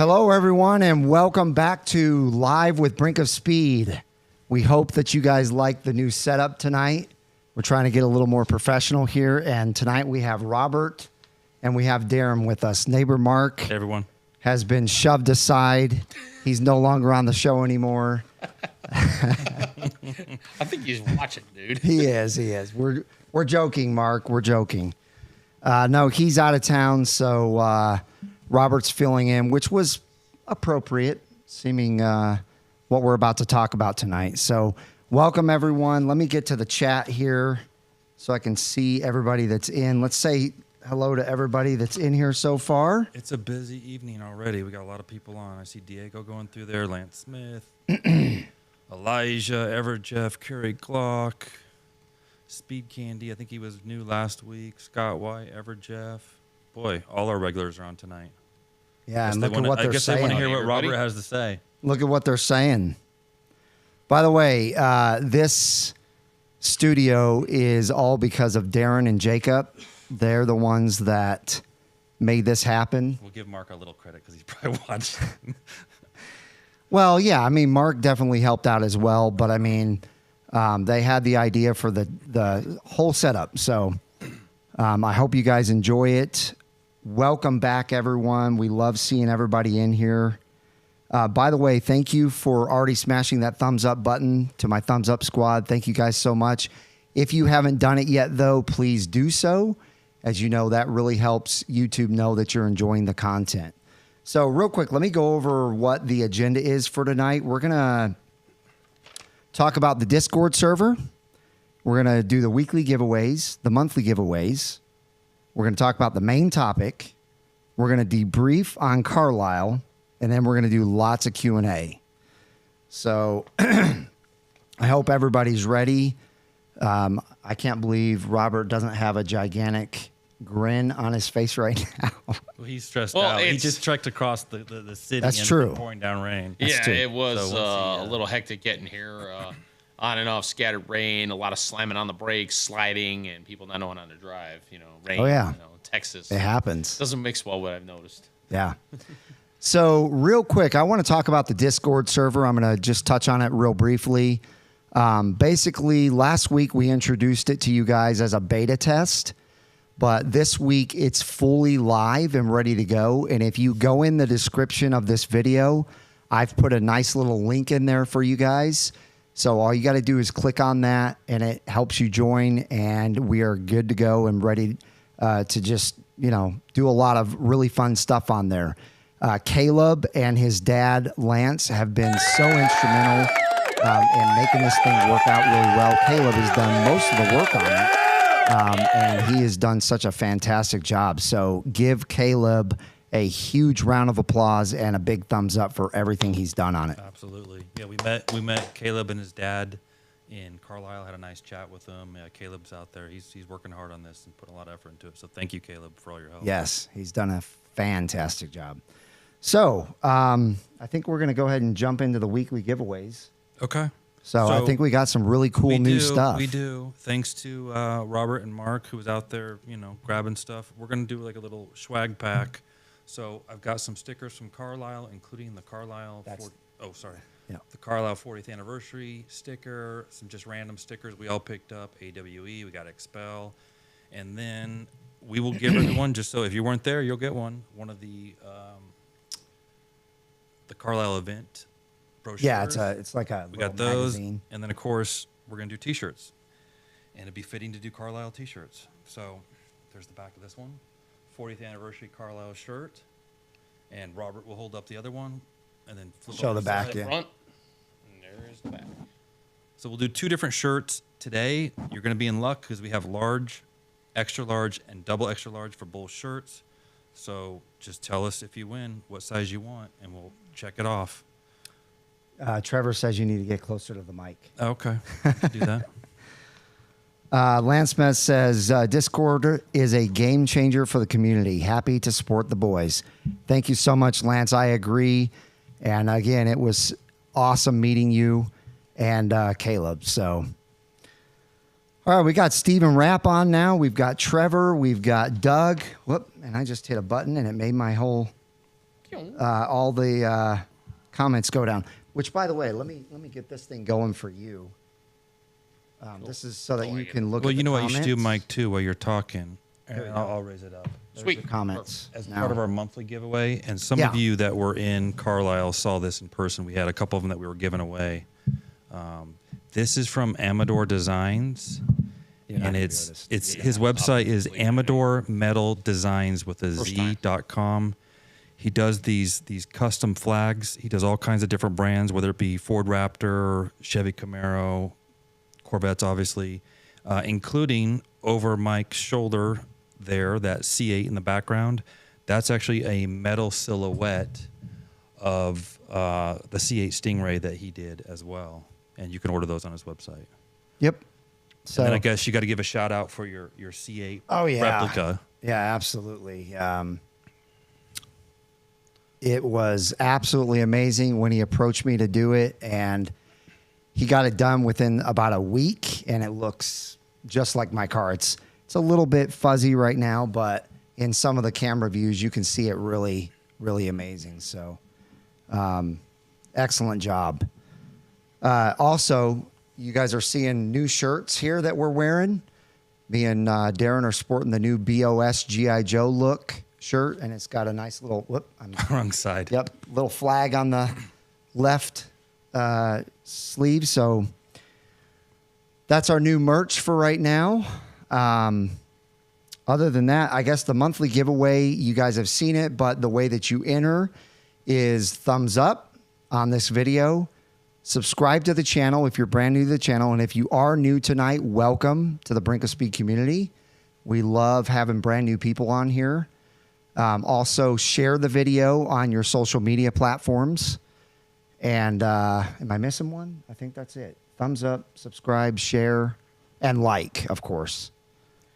Hello, everyone, and welcome back to Live with Brinkofspeed. We hope that you guys like the new setup tonight. We're trying to get a little more professional here, and tonight we have Robert and we have Darren with us. Neighbor Mark, hey everyone, has been shoved aside. He's no longer on the show anymore. I think he's watching, dude. He is. We're joking, Mark. We're joking. No, he's out of town, so Robert's filling in, which was appropriate, seeming what we're about to talk about tonight. So welcome, everyone. Let me get to the chat here so I can see everybody that's in. Let's say hello to everybody that's in here so far. it's a busy evening already. We got a lot of people on. I see Diego going through there, Lance Smith, Elijah, Everjeff, Curry Glock, Speed Candy. I think he was new last week. Scott White, Everjeff. Boy, all our regulars are on tonight. Yeah, and look at what they're saying. I guess they want to hear what Everybody? Robert has to say. Look at what they're saying. By the way, this studio is all because of Darren and Jacob. They're the ones that made this happen. We'll give Mark a little credit because he's probably watching. Well, yeah, I mean, Mark definitely helped out as well, but I mean, they had the idea for the whole setup. So I hope you guys enjoy it. Welcome back, everyone. We love seeing everybody in here. By the way, thank you for already smashing that thumbs up button to my thumbs up squad. Thank you guys so much. If you haven't done it yet, though, please do so. As you know, that really helps YouTube know that you're enjoying the content. So real quick, let me go over what the agenda is for tonight. We're going to talk about the Discord server. We're going to do the weekly giveaways, the monthly giveaways. We're going to talk about the main topic. We're going to debrief on Carlisle, and then we're going to do lots of Q&A. So I hope everybody's ready. I can't believe Robert doesn't have a gigantic grin on his face right now. Well, he's stressed out. He just trekked across the city. That's and true. Pouring down rain. Yeah, true. it was So a little hectic getting here. On and off scattered rain, a lot of slamming on the brakes, sliding, and people not knowing how to drive. You know, rain. Oh, yeah. You know, Texas. It happens. Doesn't mix well, what I've noticed. Yeah. So real quick, I want to talk about the Discord server. I'm going to just touch on it real briefly. Basically, last week we introduced it to you guys as a beta test, but this week it's fully live and ready to go. And if you go in the description of this video, I've put a nice little link in there for you guys. So all you got to do is click on that, and it helps you join, and we are good to go and ready to just, do a lot of really fun stuff on there. Caleb and his dad, Lance, have been so instrumental in making this thing work out really well. Caleb has done most of the work on it, and he has done such a fantastic job. So give Caleb a huge round of applause and a big thumbs up for everything he's done on it. Absolutely. Yeah, we met Caleb and his dad in Carlisle, had a nice chat with him. Caleb's out there. He's working hard on this and putting a lot of effort into it. So thank you, Caleb, for all your help. Yes, he's done a fantastic job. So I think we're going to go ahead and jump into the weekly giveaways. Okay. So I think we got some really cool new stuff. We do. Thanks to Robert and Mark, who was out there, grabbing stuff. We're going to do like a little swag pack. So I've got some stickers from Carlisle, including the Carlisle. The Carlisle 40th anniversary sticker. Some just random stickers we all picked up. AWE. We got Expel, and then we will give everyone, just so if you weren't there, you'll get one of the Carlisle event brochures. Yeah, it's like a we got those, magazine. And then of course we're gonna do T-shirts, and it'd be fitting to do Carlisle T-shirts. So there's the back of this one, 40th anniversary Carlisle shirt, and Robert will hold up the other one, and then flip Show over the back, side. yeah. Front, and there's the back. So we'll do two different shirts today. You're gonna be in luck because we have large, extra large, and double extra large for both shirts. So just tell us if you win what size you want, and we'll check it off. Trevor says you need to get closer to the mic. Okay, do that. Lance Smith says, Discord is a game changer for the community. Happy to support the boys. Thank you so much, Lance. I agree. And again, it was awesome meeting you and Caleb. So, all right, we got Stephen Rapp on now. We've got Trevor. We've got Doug. Whoop, and I just hit a button and it made my whole all the comments go down. Which, by the way, let me get this thing going for you. This is so that you can look. Well, at you the know what you should do, comments. Mike, too, while you're talking. There we go. I'll raise it up. There's Sweet. the comments. As now. part of our monthly giveaway, and some of Yeah. you that were in Carlisle saw this in person. We had a couple of them that we were giving away. This is from Amador Designs, You're not and gonna it's be able to- his website is Amador Metal Designs with a First time. Z.com. He does these custom flags. He does all kinds of different brands, whether it be Ford Raptor, Chevy Camaro, Corvettes, obviously, including over Mike's shoulder there, that C8 in the background. That's actually a metal silhouette of the C8 Stingray that he did as well. And you can order those on his website. Yep. So And then I guess you got to give a shout out for your C8 Oh, yeah. replica. Yeah, absolutely. It was absolutely amazing when he approached me to do it, and he got it done within about a week, and it looks just like my car. It's a little bit fuzzy right now, but in some of the camera views, you can see it really, really amazing. So, excellent job. Also, you guys are seeing new shirts here that we're wearing. Me and Darren are sporting the new BOS G.I. Joe look shirt, and it's got a nice little Wrong side. Yep, little flag on the left sleeve. So that's our new merch for right now. Other than that, I guess the monthly giveaway, you guys have seen it, but the way that you enter is thumbs up on this video. Subscribe to the channel if you're brand new to the channel. And if you are new tonight, welcome to the Brinkofspeed community. We love having brand new people on here. Also, share the video on your social media platforms. And am I missing one? I think that's it. Thumbs up, subscribe, share, and like, of course.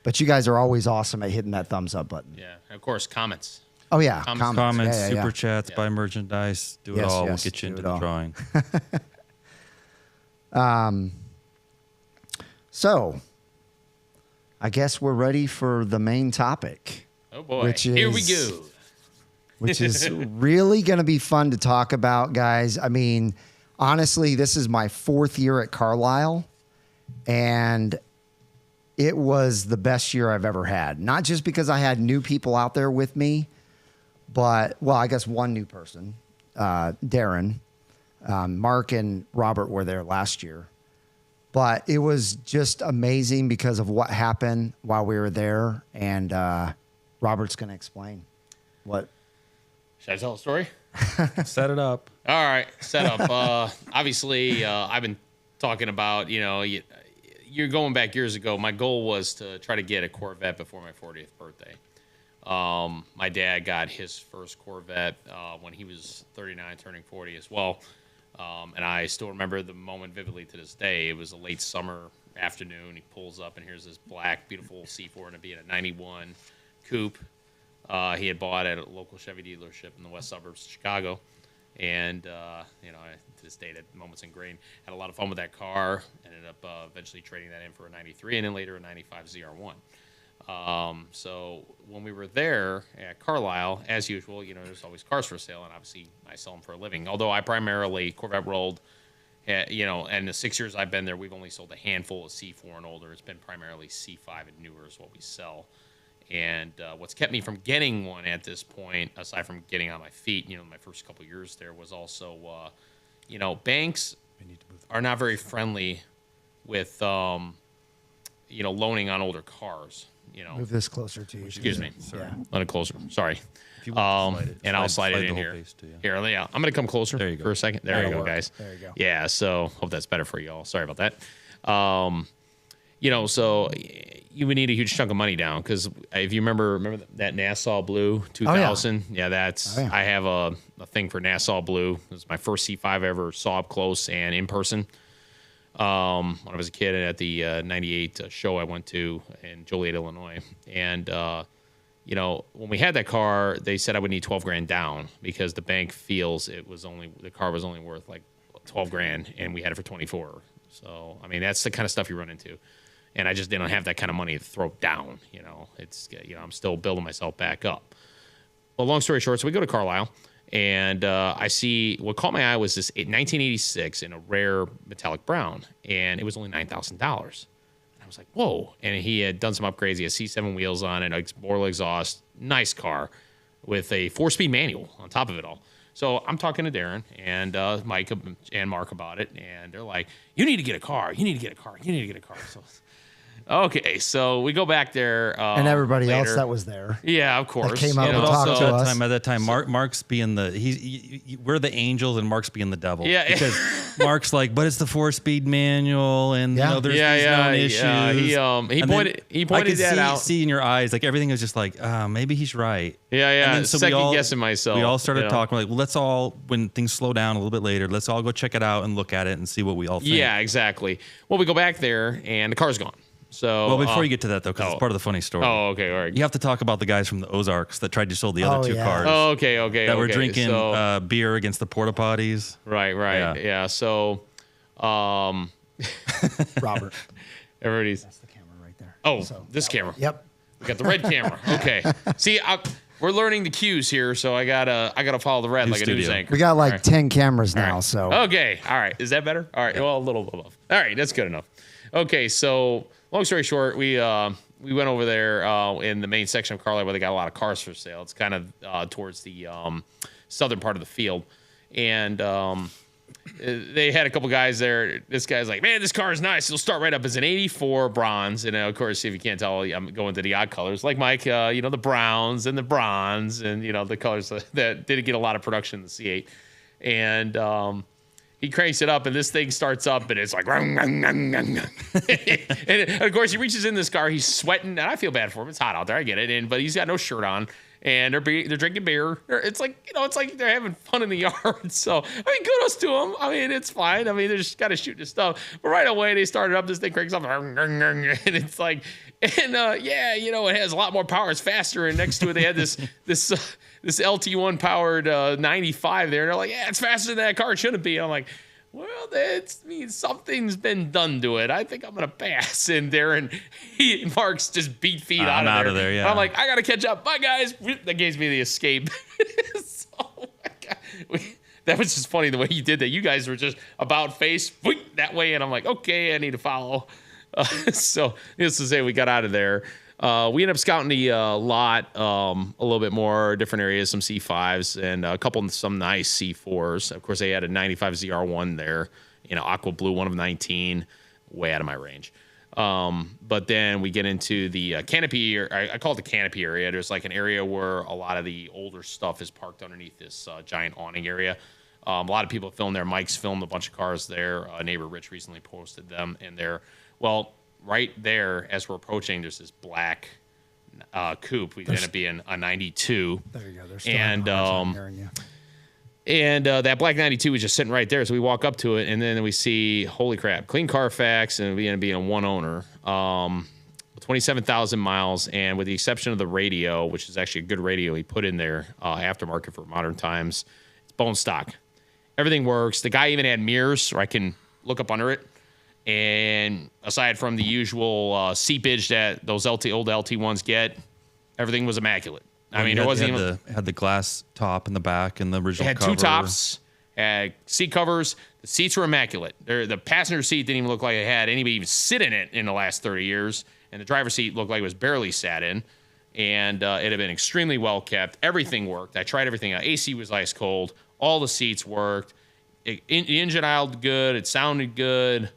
But you guys are always awesome at hitting that thumbs up button. Yeah, and of course, comments. Oh, yeah. Comments, Yeah, yeah, super yeah. chats, Yeah. buy merchandise, do it Yes, all. yes, We'll get you do into it the all. drawing. So, I guess we're ready for the main topic, Oh boy, Which here we is- go. which is really going to be fun to talk about, guys. I mean, honestly, this is my 4th year at Carlisle, and it was the best year I've ever had. Not just because I had new people out there with me, but, well, I guess one new person, Darren. Mark and Robert were there last year. But it was just amazing because of what happened while we were there, and Robert's going to explain what. Should I tell a story? Set it up. All right, set up. Obviously, I've been talking about, you're going back years ago. My goal was to try to get a Corvette before my 40th birthday. My dad got his first Corvette when he was 39, turning 40 as well. And I still remember the moment vividly to this day. It was a late summer afternoon. He pulls up, and here's this black, beautiful C4, and it being a 91 coupe. He had bought at a local Chevy dealership in the west suburbs of Chicago. And, to this day, that moment's ingrained. Had a lot of fun with that car. Ended up eventually trading that in for a 93 and then later a 95 ZR1. So when we were there at Carlisle, as usual, there's always cars for sale. And obviously, I sell them for a living. Although I primarily Corvette rolled, and the 6 years I've been there, we've only sold a handful of C4 and older. It's been primarily C5 and newer is what we sell. And what's kept me from getting one at this point, aside from getting on my feet, my first couple years there, was also, banks are not very friendly with, loaning on older cars. Move this closer to you. Excuse me. Sorry. Yeah. Let it closer. Sorry. If you want to slide it, And I'll slide it the in whole here. face to you. Here, yeah. I'm going to come closer There you go. for a second. There That'll you go, work. guys. There you go. Yeah, so hope that's better for you all. Sorry about that. So you would need a huge chunk of money down because if you remember that Nassau Blue 2000, that's Oh, yeah. I have a thing for Nassau Blue. It was my first C5 I ever saw up close and in person. When I was a kid at the 98 show I went to in Joliet, Illinois. And, when we had that car, they said I would need 12 grand down because the bank feels the car was only worth like 12 grand and we had it for 24. So, I mean, that's the kind of stuff you run into. And I just didn't have that kind of money to throw down. I'm still building myself back up. Well, long story short, so we go to Carlisle And I see what caught my eye was this 1986 in a rare metallic brown, and it was only $9,000. I was like, whoa. And he had done some upgrades. He had C7 wheels on it, Borla exhaust, nice car with a 4-speed manual on top of it all. So I'm talking to Darren and Mike and Mark about it, and they're like, you need to get a car. You need to get a car. You need to get a car. So, okay, so we go back there. And everybody later. else that was there. Yeah, of course. That came up You and know, talked so- to us. At that time, Mark's being we're the angels and Mark's being the devil. Yeah. Because Mark's like, but it's the 4-speed manual and Yeah. you know, there's Yeah, these yeah, known yeah. issues. He And pointed- he I pointed could that out. see in your eyes, like everything was just like, maybe he's right. Yeah, yeah. And then so Second guessing myself. We all started you know? talking like, well, let's all, when things slow down a little bit later, let's all go check it out and look at it and see what we all think. Yeah, exactly. Well, we go back there and the car's gone. So Well, before you get to that though, because oh. it's part of the funny story. Oh, okay, all right. You have to talk about the guys from the Ozarks that tried to sell the other Oh, two yeah. cars. Oh, okay. That were okay. drinking So, beer against the porta potties. right. Yeah. So, Robert. everybody's. That's the camera right there. Oh, So, this camera. Yep. We got the red camera. Okay. See, we're learning the cues here, so I gotta follow the red New like a news studio. anchor. We got like All right. 10 cameras All now, right. so. Okay. All right. Is that better? All right. Well, a little above. All right. That's good enough. Okay. So, long story short, we went over there in the main section of Carlisle where they got a lot of cars for sale. It's kind of towards the southern part of the field, and they had a couple guys there. This guy's like, man, this car is nice. It'll start right up as an 84 bronze. And of course, if you can't tell, I'm going to the odd colors like Mike, the browns and the bronze and, the colors that didn't get a lot of production in the C8. And he cranks it up and this thing starts up and it's like, and of course, he reaches in this car. He's sweating and I feel bad for him. It's hot out there. I get it. But he's got no shirt on. And they're drinking beer. It's like they're having fun in the yard. So kudos to them. It's fine. They just got to shoot this stuff. But right away they started up. This thing cranks up, and it's like, it has a lot more power. It's faster. And next to it they had this LT1 powered 95 there. And they're like, yeah, it's faster than that car. It shouldn't be. And I'm like, well, that means something's been done to it. I think I'm gonna pass. And Darren, and Mark's just beat feet out of there. Yeah. I'm like, I gotta catch up. Bye, guys. That gives me the escape. That was just funny the way you did that. You guys were just about face that way, and I'm like, okay, I need to follow. So needless to say, we got out of there. We ended up scouting the lot a little bit more, different areas, some C5s and some nice C4s. Of course, they had a 95 ZR1 there, aqua blue, one of 19, way out of my range. But then we get into the canopy, or I call it the canopy area. There's like an area where a lot of the older stuff is parked underneath this giant awning area. A lot of people filmed there. Mike's filmed a bunch of cars there. Neighbor Rich recently posted them in there. Well, right there, as we're approaching, there's this black coupe. We ended up being a 92. There you go. There's That black 92 was just sitting right there. So we walk up to it, and then we see, holy crap, clean Carfax, and we end up being a one owner, 27,000 miles. And with the exception of the radio, which is actually a good radio he put in there, aftermarket for modern times, it's bone stock. Everything works. The guy even had mirrors where I can look up under it. And aside from the usual seepage that those old LT1s get, everything was immaculate. There wasn't even had the glass top in the back and the original. It had cover. 2 tops, had seat covers. The seats were immaculate. The passenger seat didn't even look like it had anybody even sit in it in the last 30 years, and the driver's seat looked like it was barely sat in. And it had been extremely well kept. Everything worked. I tried everything out. AC was ice cold. All the seats worked. The engine idled good. It sounded good.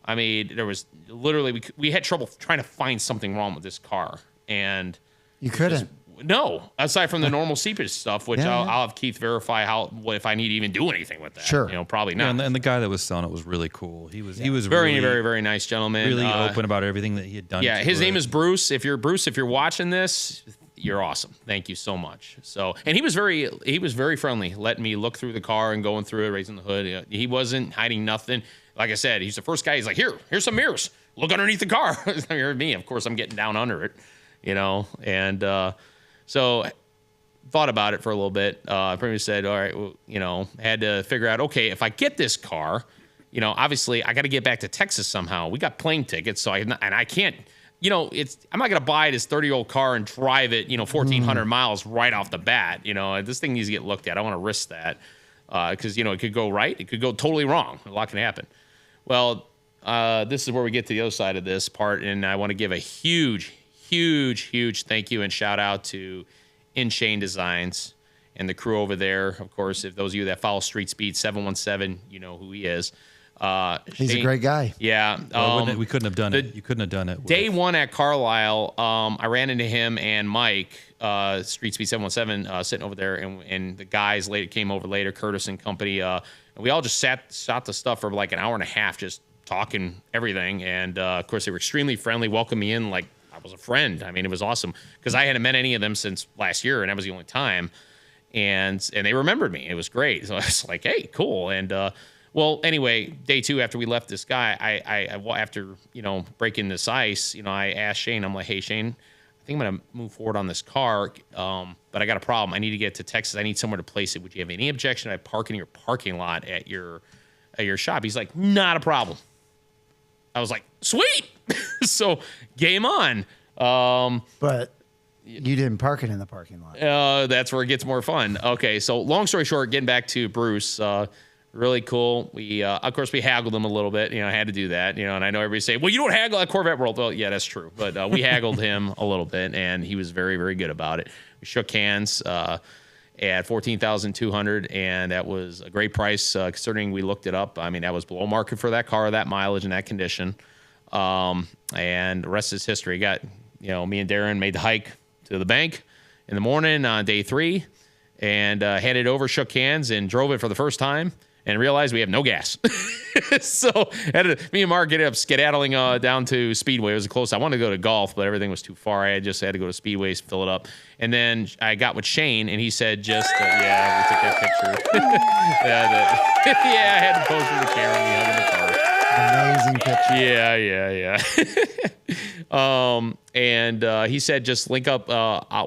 There was literally, we had trouble trying to find something wrong with this car. And You couldn't. no, aside from the normal seepage stuff, which Yeah, I'll have Keith verify if I need to even do anything with that. Sure. Probably Yeah, not. and the guy that was selling it was really cool. He was Very, really, very, very nice gentleman. really open about everything that he had done. Yeah, to his it. name is Bruce. If you're watching this, you're awesome. Thank you so much. So, and he was very friendly, letting me look through the car and going through it, raising the hood. He wasn't hiding nothing. Like I said, he's the first guy. He's like, here's some mirrors. Look underneath the car. Here's me. Of course, I'm getting down under it, And so thought about it for a little bit. I pretty much said, all right, well, had to figure out, okay, if I get this car, obviously I got to get back to Texas somehow. We got plane tickets, so I can't. I'm not going to buy this 30-year-old car and drive it, 1,400 miles right off the bat. This thing needs to get looked at. I want to risk that because, it could go right. It could go totally wrong. A lot can happen. Well, this is where we get to the other side of this part, and I want to give a huge, huge, huge thank you and shout out to InChain Designs and the crew over there. Of course, if those of you that follow Street Speed 717, you know who he is. He's a great guy. Yeah. We couldn't have done it. You couldn't have done it. Day one at Carlisle, I ran into him and Mike, Street Speed 717, sitting over there, and the guys came over later, Curtis and company. And we all just shot the stuff for like an hour and a half, just talking everything. And, of course, they were extremely friendly, welcomed me in like I was a friend. I mean, it was awesome because I hadn't met any of them since last year, and that was the only time. And they remembered me. It was great. So I was like, hey, cool. And, well, anyway, day two after we left this guy, I after breaking this ice, I asked Shane. I'm like, hey Shane, I think I'm gonna move forward on this car, but I got a problem. I need to get to Texas. I need somewhere to place it. Would you have any objection? I park in your parking lot at your shop. He's like, not a problem. I was like, sweet. So game on. But you didn't park it in the parking lot. That's where it gets more fun. Okay, so long story short, getting back to Bruce. Really cool. We, of course, we haggled him a little bit. I had to do that. And I know everybody say, well, you don't haggle at Corvette World. Well, yeah, that's true. But we haggled him a little bit, and he was very, very good about it. We shook hands at $14,200, and that was a great price considering we looked it up. I mean, that was below market for that car, that mileage, and that condition. And the rest is history. Got, me and Darren made the hike to the bank in the morning on day 3 and headed over, shook hands, and drove it for the first time. And realized we have no gas. So me and Mark get up skedaddling down to Speedway. It was close. I wanted to go to golf, but everything was too far. I had to go to Speedway, fill it up. And then I got with Shane, and he said we took that picture. I had to pose for the camera. We hung in the car. Amazing picture. Yeah. And he said just link up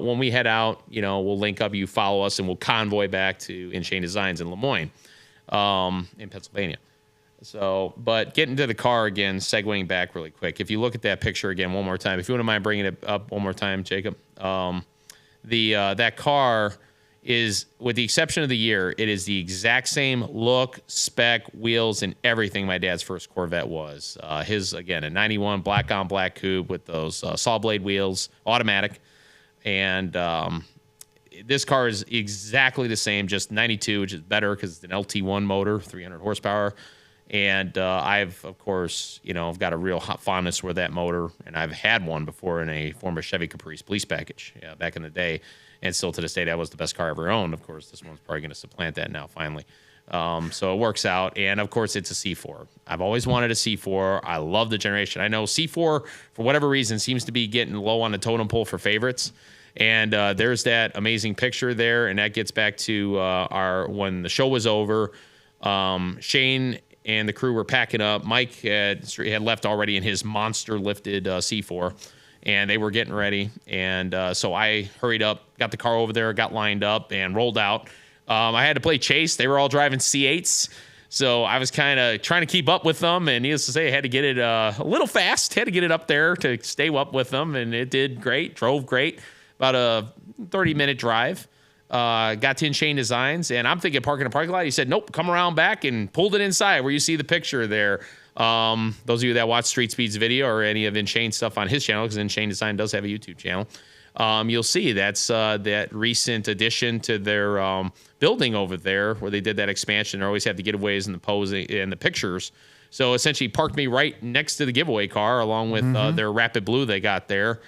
when we head out. We'll link up. You follow us, and we'll convoy back to InChain Designs in Lemoyne. In Pennsylvania. So, but getting to the car again, segueing back really quick. If you look at that picture again one more time, if you wouldn't mind bringing it up one more time, Jacob. That car is, with the exception of the year, it is the exact same look, spec, wheels, and everything my dad's first Corvette was. His, again, a 91 black on black coupe with those saw blade wheels, automatic. And this car is exactly the same, just 92, which is better because it's an LT1 motor, 300 horsepower. And I've, of course, I've got a real fondness for that motor, and I've had one before in a former Chevy Caprice police package back in the day. And still to this day, that was the best car I ever owned. Of course, this one's probably going to supplant that now, finally. So it works out. And, of course, it's a C4. I've always wanted a C4. I love the generation. I know C4, for whatever reason, seems to be getting low on the totem pole for favorites. And there's that amazing picture there, and that gets back to when the show was over. Shane and the crew were packing up. Mike had left already in his monster lifted C4, and they were getting ready. And so I hurried up, got the car over there, got lined up, and rolled out. I had to play chase. They were all driving C8s. So I was kind of trying to keep up with them, and needless to say, I had to get it a little fast. Had to get it up there to stay up with them, and it did great, drove great. About a 30-minute drive. Got to InChain Designs, and I'm thinking parking in a parking lot. He said, nope, come around back, and pulled it inside where you see the picture there. Those of you that watch Street Speed's video or any of InChain stuff on his channel, because InChain Design does have a YouTube channel, you'll see that's that recent addition to their building over there where they did that expansion. They always have the getaways and the posing and the pictures. So essentially parked me right next to the giveaway car along with their Rapid Blue they got there.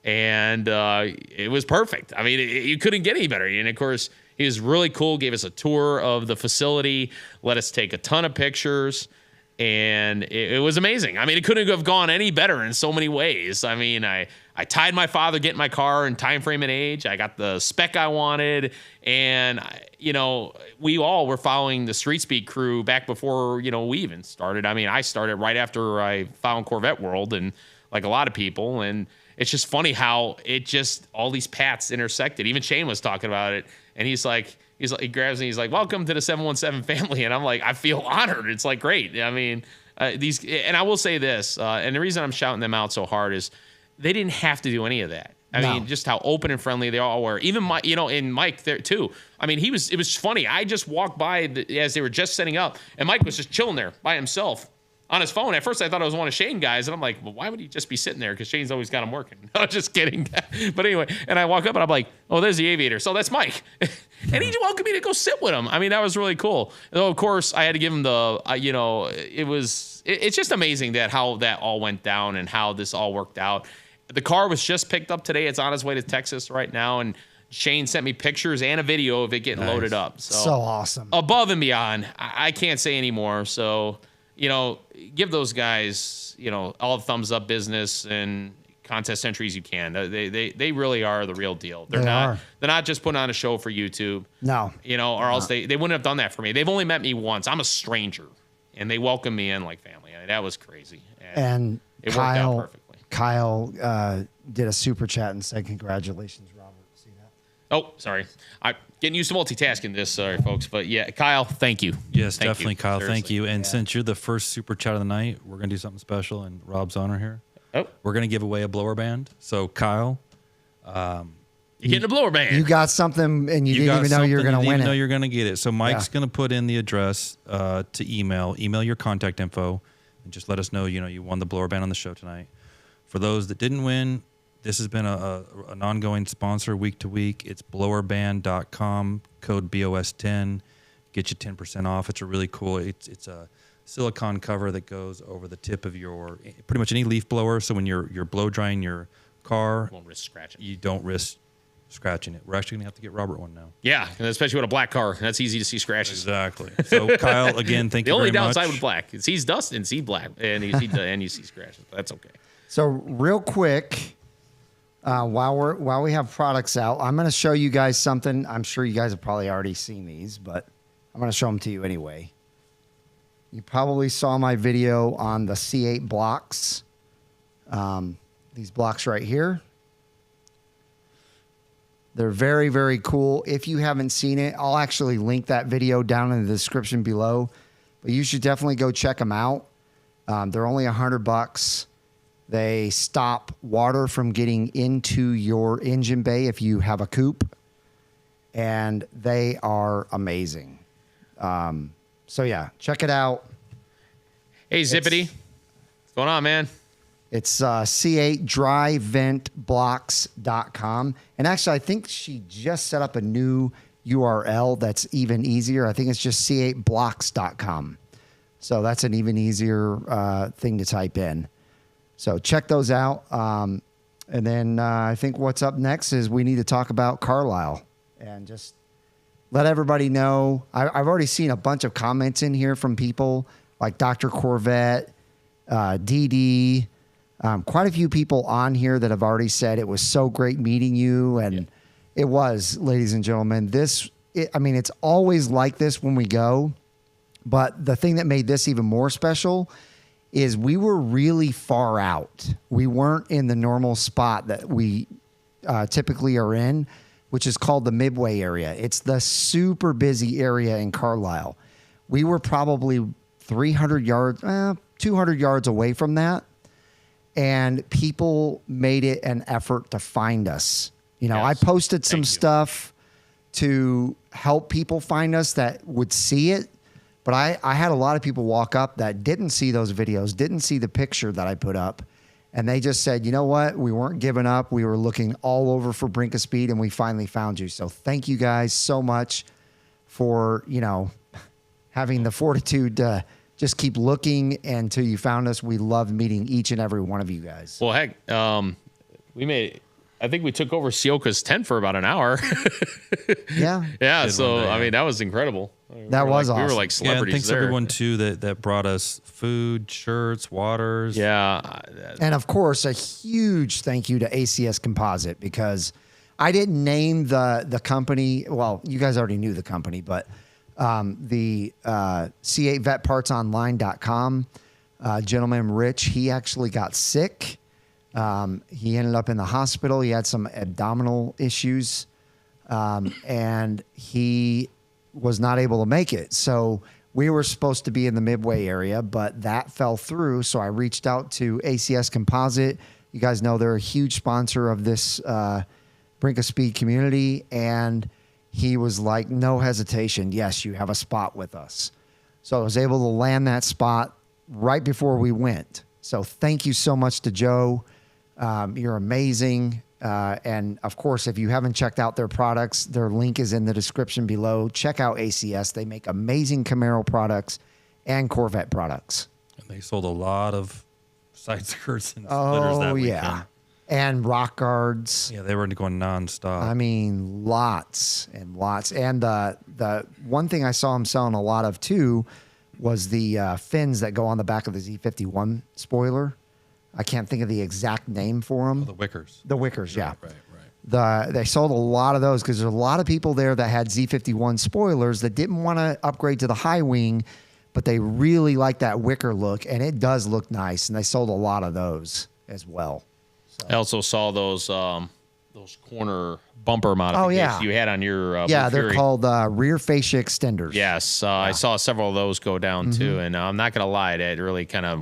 And it was perfect. I mean, you couldn't get any better. And, of course, he was really cool, gave us a tour of the facility, let us take a ton of pictures, and it was amazing. I mean, it couldn't have gone any better in so many ways. I mean, I tied my father getting my car in time frame and age. I got the spec I wanted, and, we all were following the Street Speed crew back before, we even started. I mean, I started right after I found Corvette World, and like a lot of people, and it's just funny how all these paths intersected. Even Shane was talking about it, and he grabs me, he's like, welcome to the 717 family. And I'm like, I feel honored. It's like, great. I mean, and I will say this, and the reason I'm shouting them out so hard is they didn't have to do any of that. I No. mean, just how open and friendly they all were. Even Mike, and Mike there too. I mean, it was funny. I just walked by as they were just setting up, and Mike was just chilling there by himself on his phone. At first, I thought it was one of Shane guys, and I'm like, well, why would he just be sitting there? Because Shane's always got him working. No, just kidding. But anyway, and I walk up and I'm like, oh, there's the aviator. So that's Mike. And he welcomed me to go sit with him. I mean, that was really cool. Though, of course, I had to give him it's just amazing that how that all went down and how this all worked out. The car was just picked up today. It's on its way to Texas right now. And Shane sent me pictures and a video of it getting loaded up. So awesome. Above and beyond. I can't say anymore. So, give those guys, all the thumbs up business and contest entries you can. They really are the real deal. They're not just putting on a show for YouTube. No. Or else they wouldn't have done that for me. They've only met me once. I'm a stranger. And they welcomed me in like family. I mean, that was crazy. And it worked out perfectly. Kyle did a super chat and said, congratulations, Robert. See that? Oh, sorry. I'm getting used to multitasking this, sorry, folks. But yeah, Kyle, thank you. Yes, Thank definitely, you. Kyle. Seriously. Thank you. And since you're the first super chat of the night, we're going to do something special in Rob's honor here. Oh, We're going to give away a blower band. So, Kyle, you're getting a blower band. You got something and you didn't even know you were going to win You didn't know it. you're going to get it. So, Mike's going to put in the address to email your contact info, and just let us know, you won the blower band on the show tonight. For those that didn't win, this has been an ongoing sponsor week to week. It's blowerband.com, code BOS10, get you 10% off. It's a really cool, it's a silicone cover that goes over the tip of your, pretty much any leaf blower. So when you're blow drying your car, Won't risk scratching. you don't risk scratching it. We're actually going to have to get Robert one now. Yeah, and especially with a black car. That's easy to see scratches. Exactly. So, Kyle, again, thank The you very only much. downside with black is he's dust and see black, and you see scratches. But that's okay. So real quick, while we have products out, I'm going to show you guys something. I'm sure you guys have probably already seen these, but I'm going to show them to you anyway. You probably saw my video on the C8 blocks. These blocks right here. They're very, very cool. If you haven't seen it, I'll actually link that video down in the description below. But you should definitely go check them out. They're only $100. They stop water from getting into your engine bay if you have a coupe. And they are amazing. So, yeah, check it out. Hey, Zippity. What's going on, man? It's C8dryventblocks.com. And actually, I think she just set up a new URL that's even easier. I think it's just C8blocks.com. So that's an even easier thing to type in. So check those out. And then I think what's up next is we need to talk about Carlisle and just let everybody know. I've already seen a bunch of comments in here from people like Dr. Corvette, DD, quite a few people on here that have already said it was so great meeting you. And it was, ladies and gentlemen, it's always like this when we go. But the thing that made this even more special is we were really far out. We weren't in the normal spot that we typically are in, which is called the Midway area. It's the super busy area in Carlisle. We were probably 300 yards, 200 yards away from that. And people made it an effort to find us. Yes. I posted some Thank you. stuff to help people find us that would see it. But I had a lot of people walk up that didn't see those videos, didn't see the picture that I put up. And they just said, you know what? We weren't giving up. We were looking all over for Brinkofspeed, and we finally found you. So thank you guys so much for, having the fortitude to just keep looking until you found us. We love meeting each and every one of you guys. Well, heck, I think we took over Sioka's tent for about an hour. Yeah. Yeah, Did so, one day, I yeah. mean, that was incredible. That was We were awesome. like Yeah, and celebrities thanks there. everyone too that brought us food, shirts, waters. Yeah. And of course, a huge thank you to ACS Composite, because I didn't name the company. Well, you guys already knew the company, but the C8vetpartsonline.com gentleman, Rich, he actually got sick. He ended up in the hospital. He had some abdominal issues, and he was not able to make it. So we were supposed to be in the Midway area, but that fell through. So I reached out to ACS Composite, You guys know they're a huge sponsor of this Brinkofspeed community, and he was like, no hesitation. Yes, you have a spot with us. So I was able to land that spot right before we went. So thank you so much to Joe. You're amazing. And of course, if you haven't checked out their products, their link is in the description below. Check out ACS. They make amazing Camaro products and Corvette products. And they sold a lot of side skirts and splitters that weekend. Yeah. And rock guards. Yeah, they were going nonstop. I mean, lots and lots. And the one thing I saw him selling a lot of too was the fins that go on the back of the Z51 spoiler. I can't think of the exact name for them. Oh, the Wickers. The Wickers, yeah. Right. They sold a lot of those because there's a lot of people there that had Z51 spoilers that didn't want to upgrade to the high wing, but they really like that wicker look, and it does look nice. And they sold a lot of those as well. So. I also saw those corner bumper modifications you had on your yeah, Blue they're Fury. called rear fascia extenders. Yes, I saw several of those go down too, and I'm not gonna lie, that really kind of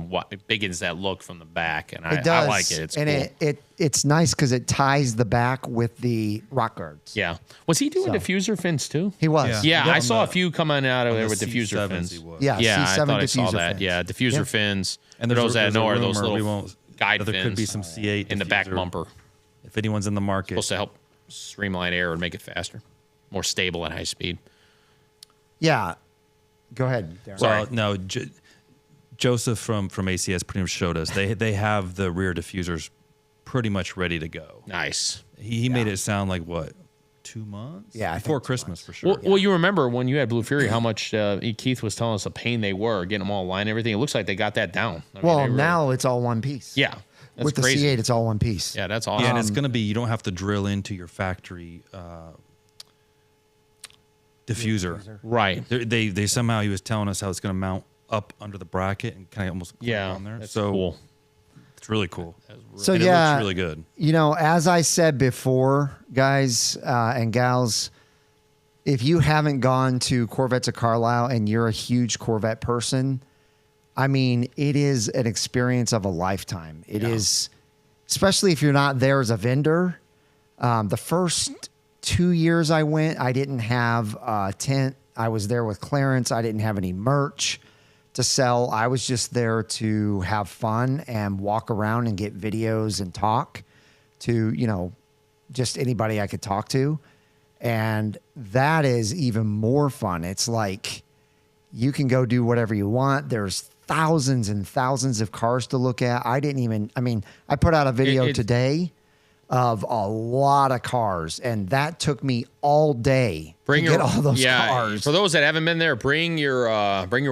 biggins that look from the back, and It does. I like it. It's and cool. it's nice because it ties the back with the rock guards. Yeah, was he doing diffuser fins too? He was. Yeah, Yeah, I on saw a the- few coming out of there with The diffuser C7s fins. he was. Yeah, Yeah, C7 I thought I diffuser saw that. fins. Yeah, diffuser Yeah. fins. And For those that know, are those rumor, we little won't, guide that there could be fins some C8 in the back diffuser. bumper, If anyone's in the market. supposed to help streamline air and make it faster, more stable at high speed. Yeah. Go ahead, Darren. Sorry. Well, no, Joseph from ACS pretty much showed us. They have the rear diffusers pretty much ready to go. Nice. He made it sound like, what, 2 months? Yeah, I think Before 2 Christmas, months. for sure. Well, you remember when you had Blue Fury, how much Keith was telling us a pain they were getting them all aligned and everything. It looks like they got that down. I mean, Well, they were- now it's all one piece. yeah, that's With the crazy. C8, it's all one piece. Yeah, that's awesome. Yeah, and it's going to be, you don't have to drill into your factory diffuser. Right. They somehow, he was telling us how it's going to mount up under the bracket and kind of almost clip Yeah, on there. that's So cool. it's really cool. So And yeah, it looks really good. You know, as I said before, guys and gals, if you haven't gone to Corvettes of Carlisle and you're a huge Corvette person, I mean, it is an experience of a lifetime. It is, especially if you're not there as a vendor. The first 2 years I went, I didn't have a tent. I was there with Clarence. I didn't have any merch to sell. I was just there to have fun and walk around and get videos and talk to, you know, just anybody I could talk to. And that is even more fun. It's like you can go do whatever you want. There's thousands and thousands of cars to look at. I put out a video today of a lot of cars, and that took me all day to get all those cars. For those that haven't been there, bring your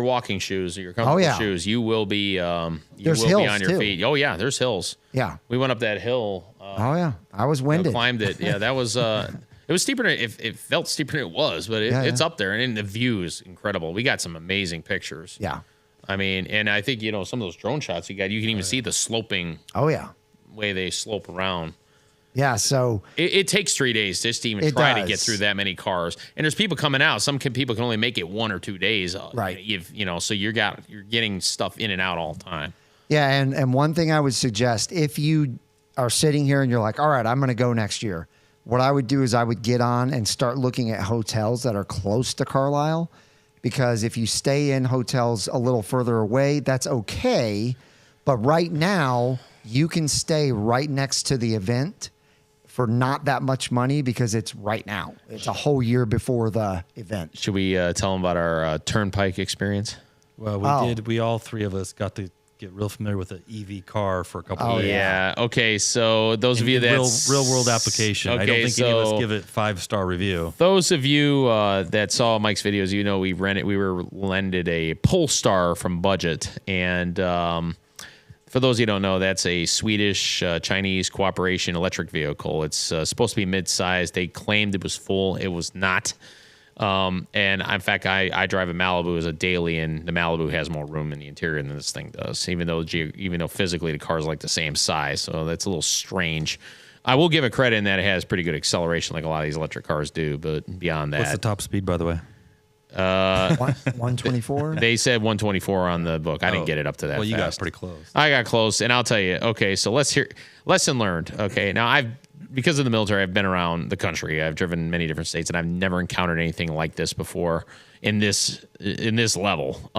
walking shoes or your comfortable shoes. You will be There's be hills, on your too. feet. Oh yeah, there's hills. Yeah. We went up that hill. Oh yeah, I was winded. Climbed it. Yeah, that was it was steeper than it felt steeper than it was, but it's up there, and the view is incredible. We got some amazing pictures. Yeah. I mean, and I think, you know, some of those drone shots you can even see the sloping Oh yeah. way they slope around. Yeah. So It takes 3 days just to even try to get does. through that many cars. And there's people coming out. Some people can only make it 1 or 2 days. Right. You know, so you're getting stuff in and out all the time. yeah, and one thing I would suggest, if you are sitting here and you're like, all right, I'm going to go next year, what I would do is I would get on and start looking at hotels that are close to Carlisle, because if you stay in hotels a little further away, that's okay. But right now, you can stay right next to the event for not that much money because it's right now. It's a whole year before the event. Should we tell them about our turnpike experience? Well, we did. We all three of us got to get real familiar with an EV car for a couple of days. Yeah. Okay. So those of you that real world application. I don't think any of us give it 5-star review. Those of you that saw Mike's videos, you know we were lended a Polestar from Budget, and for those of you who don't know, that's a Swedish Chinese cooperation electric vehicle. It's supposed to be mid-sized. They claimed it was full. It was not. And in fact, I drive a Malibu as a daily, and the Malibu has more room in the interior than this thing does, even though physically the car's like the same size. So that's a little strange. I will give it credit in that it has pretty good acceleration like a lot of these electric cars do, but beyond that. What's the top speed, by the way? 124. They said 124 on the book. I didn't get it up to that. Well, you fast. got pretty close. I got close, and I'll tell you. Okay, so let's hear lesson learned. Okay, now because of the military, I've been around the country. I've driven many different states, and I've never encountered anything like this before in this level.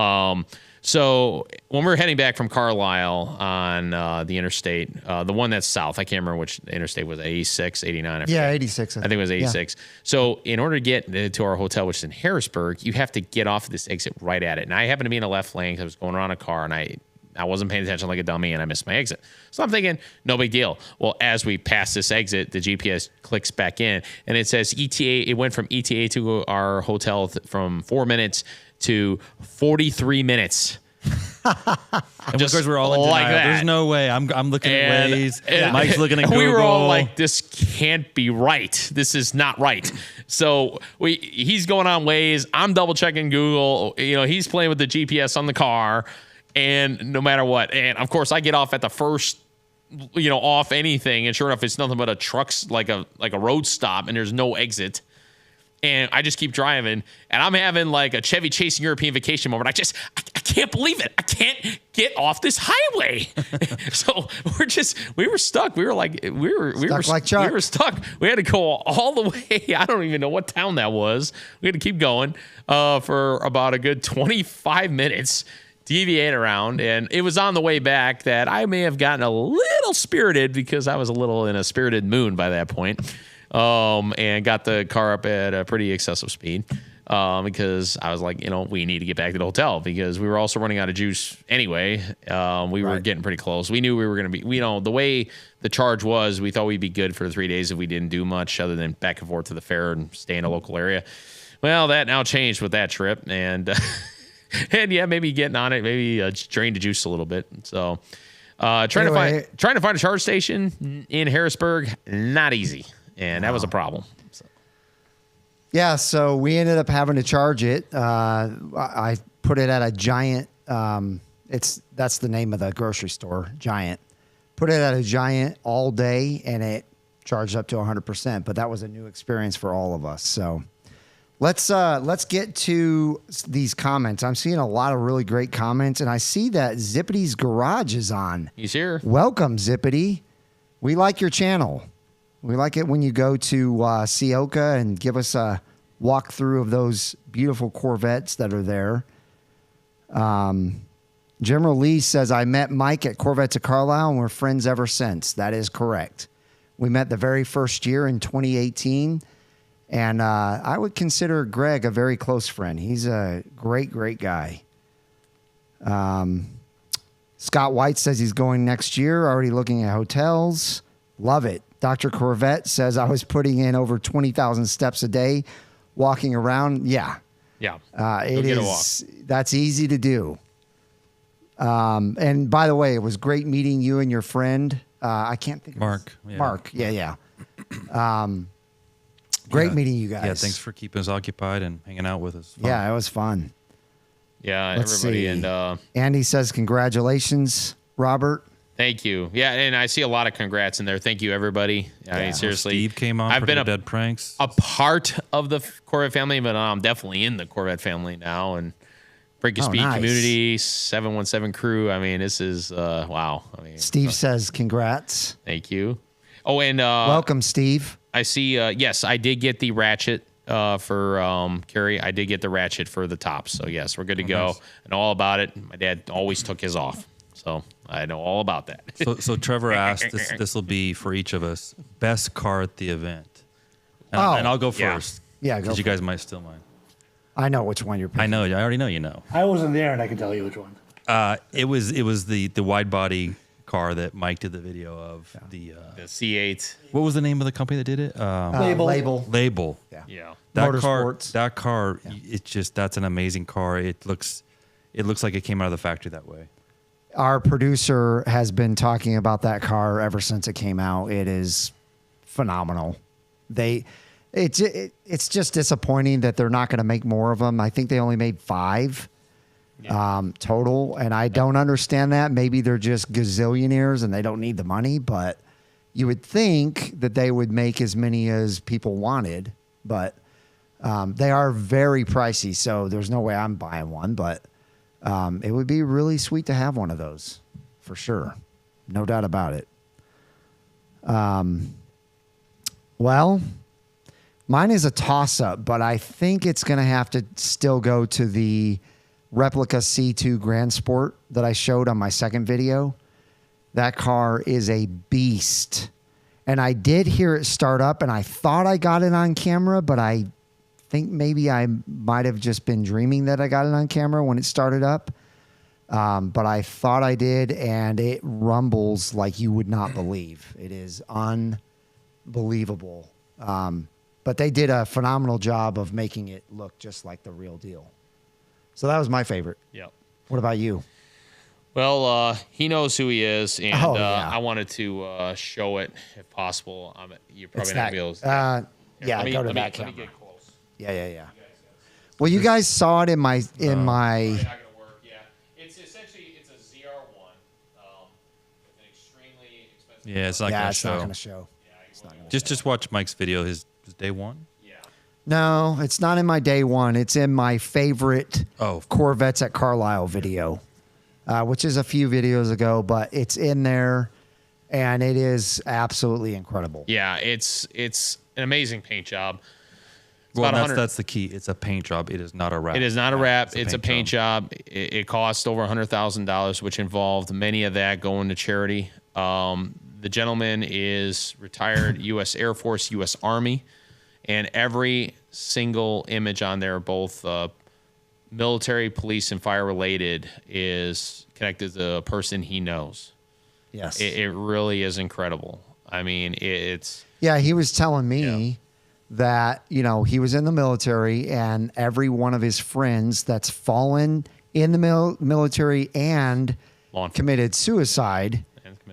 So when we were heading back from Carlisle on the interstate, the one that's south, I can't remember which interstate was, 86, 89. Yeah, 86. I think it was 86. Yeah. So in order to get to our hotel, which is in Harrisburg, you have to get off of this exit right at it. And I happened to be in a left lane because I was going around a car, and I wasn't paying attention like a dummy, and I missed my exit. So I'm thinking, no big deal. Well, as we pass this exit, the GPS clicks back in, and it says ETA. It went from ETA to our hotel from 4 minutes to 43 minutes. And just because we're all in like denial. that. There's no way. I'm looking at Waze. Mike's looking at and Google. We were all like, this can't be right. This is not right. So he's going on Waze. I'm double checking Google. He's playing with the GPS on the car, and no matter what. And of course, I get off at the first, off anything, and sure enough, it's nothing but a truck's like a road stop, and there's no exit. And I just keep driving, and I'm having like a Chevy Chase European Vacation moment. I can't believe it. I can't get off this highway. So we were stuck. We were like Chuck. We were stuck. We had to go all the way. I don't even know what town that was. We had to keep going for about a good 25 minutes, deviate around, and it was on the way back that I may have gotten a little spirited because I was a little in a spirited mood by that point. And got the car up at a pretty excessive speed because I was like, we need to get back to the hotel because we were also running out of juice anyway. We were getting pretty close. We knew we were going to be, the way the charge was, we thought we'd be good for 3 days if we didn't do much other than back and forth to the fair and stay in a local area. Well, that now changed with that trip, and yeah, maybe getting on it, maybe drained the juice a little bit. So trying to find a charge station in Harrisburg, not easy. And that was a problem. So. Yeah, so we ended up having to charge it. I put it at a Giant. That's the name of the grocery store, Giant. Put it at a Giant all day, and it charged up to 100%. But that was a new experience for all of us. So let's get to these comments. I'm seeing a lot of really great comments, and I see that Zippity's Garage is on. He's here. Welcome, Zippity. We like your channel. We like it when you go to Sioka and give us a walkthrough of those beautiful Corvettes that are there. General Lee says, I met Mike at Corvettes of Carlisle, and we're friends ever since. That is correct. We met the very first year in 2018, and I would consider Greg a very close friend. He's a great, great guy. Scott White says he's going next year, already looking at hotels. Love it. Dr. Corvette says I was putting in over 20,000 steps a day walking around. Yeah. Yeah. It is. That's easy to do. And by the way, it was great meeting you and your friend. I can't think of Mark. Yeah. Mark. Yeah. Great meeting you guys. Yeah. Thanks for keeping us occupied and hanging out with us. Yeah, it was fun. Yeah. Let's everybody. see. And Andy says, congratulations, Robert. Thank you. Yeah, and I see a lot of congrats in there. Thank you, everybody. I mean, seriously. Steve came on. I've been Dead Pranks. a part of the Corvette family, but I'm definitely in the Corvette family now. And Brinkofspeed community, 717 crew. I mean, this is wow. I mean, Steve says, congrats. Thank you. Oh, and welcome, Steve. I see. Yes, I did get the ratchet for Carrie. I did get the ratchet for the tops. So yes, we're good to go. Nice. I know all about it. My dad always took his off. So I know all about that. So Trevor asked, this will be for each of us, best car at the event. And, Oh. and I'll go Yeah. first. Yeah, go Because you for guys might steal mine. I know which one you're picking. I know. I already know you know. I wasn't there, and I can tell you which one. It was the wide body car that Mike did the video of. The The C8. what was the name of the company that did it? Label. Label. Yeah. That car. It's just that's an amazing car. It looks like it came out of the factory that way. Our producer has been talking about that car ever since it came out. It is phenomenal. It's just disappointing that they're not going to make more of them. I think they only made 5 total, and I don't understand that. Maybe they're just gazillionaires and they don't need the money, but you would think that they would make as many as people wanted. But They are very pricey, so there's no way I'm buying one, but it would be really sweet to have one of those for sure. No doubt about it. Well, mine is a toss-up, but I think it's going to have to still go to the replica C2 Grand Sport that I showed on my second video. That car is a beast. And I did hear it start up, and I thought I got it on camera, but I think maybe I might have just been dreaming that I got it on camera when it started up. But I thought I did, and it rumbles like you would not believe. It is unbelievable. But they did a phenomenal job of making it look just like the real deal. So that was my favorite. Yep. What about you? Well, he knows who he is, and yeah. I wanted to show it if possible. You're probably It's not that, going to be able to. yeah, go to let that me camera. get close. Yeah. Well, you guys saw it in my Probably not going to work. Yeah, it's essentially a ZR1 with an extremely expensive. Yeah, it's not going to it's not show. going to show. Just watch Mike's video. His day one. Yeah. No, it's not in my day one. It's in my favorite Corvettes at Carlisle video, which is a few videos ago, but it's in there, and it is absolutely incredible. Yeah, it's an amazing paint job. Well, that's the key. It's a paint job. It is not a wrap. It is not a wrap. It's a paint job. It cost over $100,000, which involved many of that going to charity. The gentleman is retired U.S. Air Force, U.S. Army, and every single image on there, both military, police, and fire related, is connected to a person he knows. Yes. It really is incredible. I mean, it's... Yeah, he was telling me that, he was in the military, and every one of his friends that's fallen in the military and committed suicide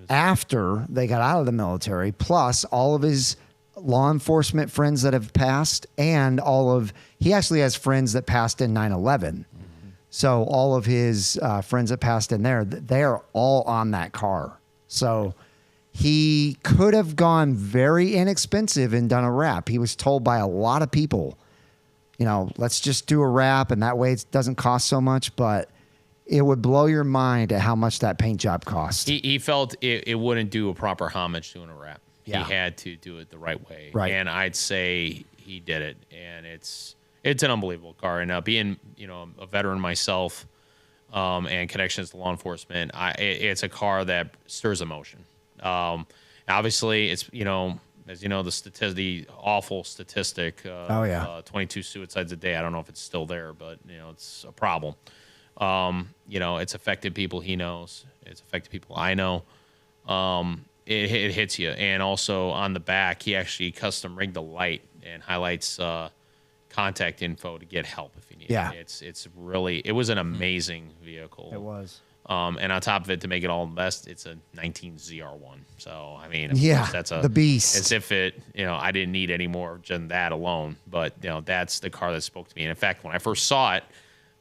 after they got out of the military, plus all of his law enforcement friends that have passed, and he actually has friends that passed in 9/11. So all of his friends that passed in there, they're all on that car. So he could have gone very inexpensive and done a wrap. He was told by a lot of people, let's just do a wrap, and that way it doesn't cost so much. But it would blow your mind at how much that paint job cost. He felt it wouldn't do a proper homage doing a wrap. Yeah. He had to do it the right way. Right. And I'd say he did it. And it's an unbelievable car. And being, a veteran myself and connections to law enforcement, it's a car that stirs emotion. Obviously, it's, as you know, the awful statistic, 22 suicides a day. I don't know if it's still there, but, it's a problem. It's affected people he knows. It's affected people I know. It hits you. And also on the back, he actually custom rigged the light and highlights contact info to get help if you need it. It was an amazing vehicle. It was. And on top of it, to make it all the best, it's a 19 ZR1. So, I mean, of course, that's the beast. As if I didn't need any more than that alone. But, that's the car that spoke to me. And in fact, when I first saw it,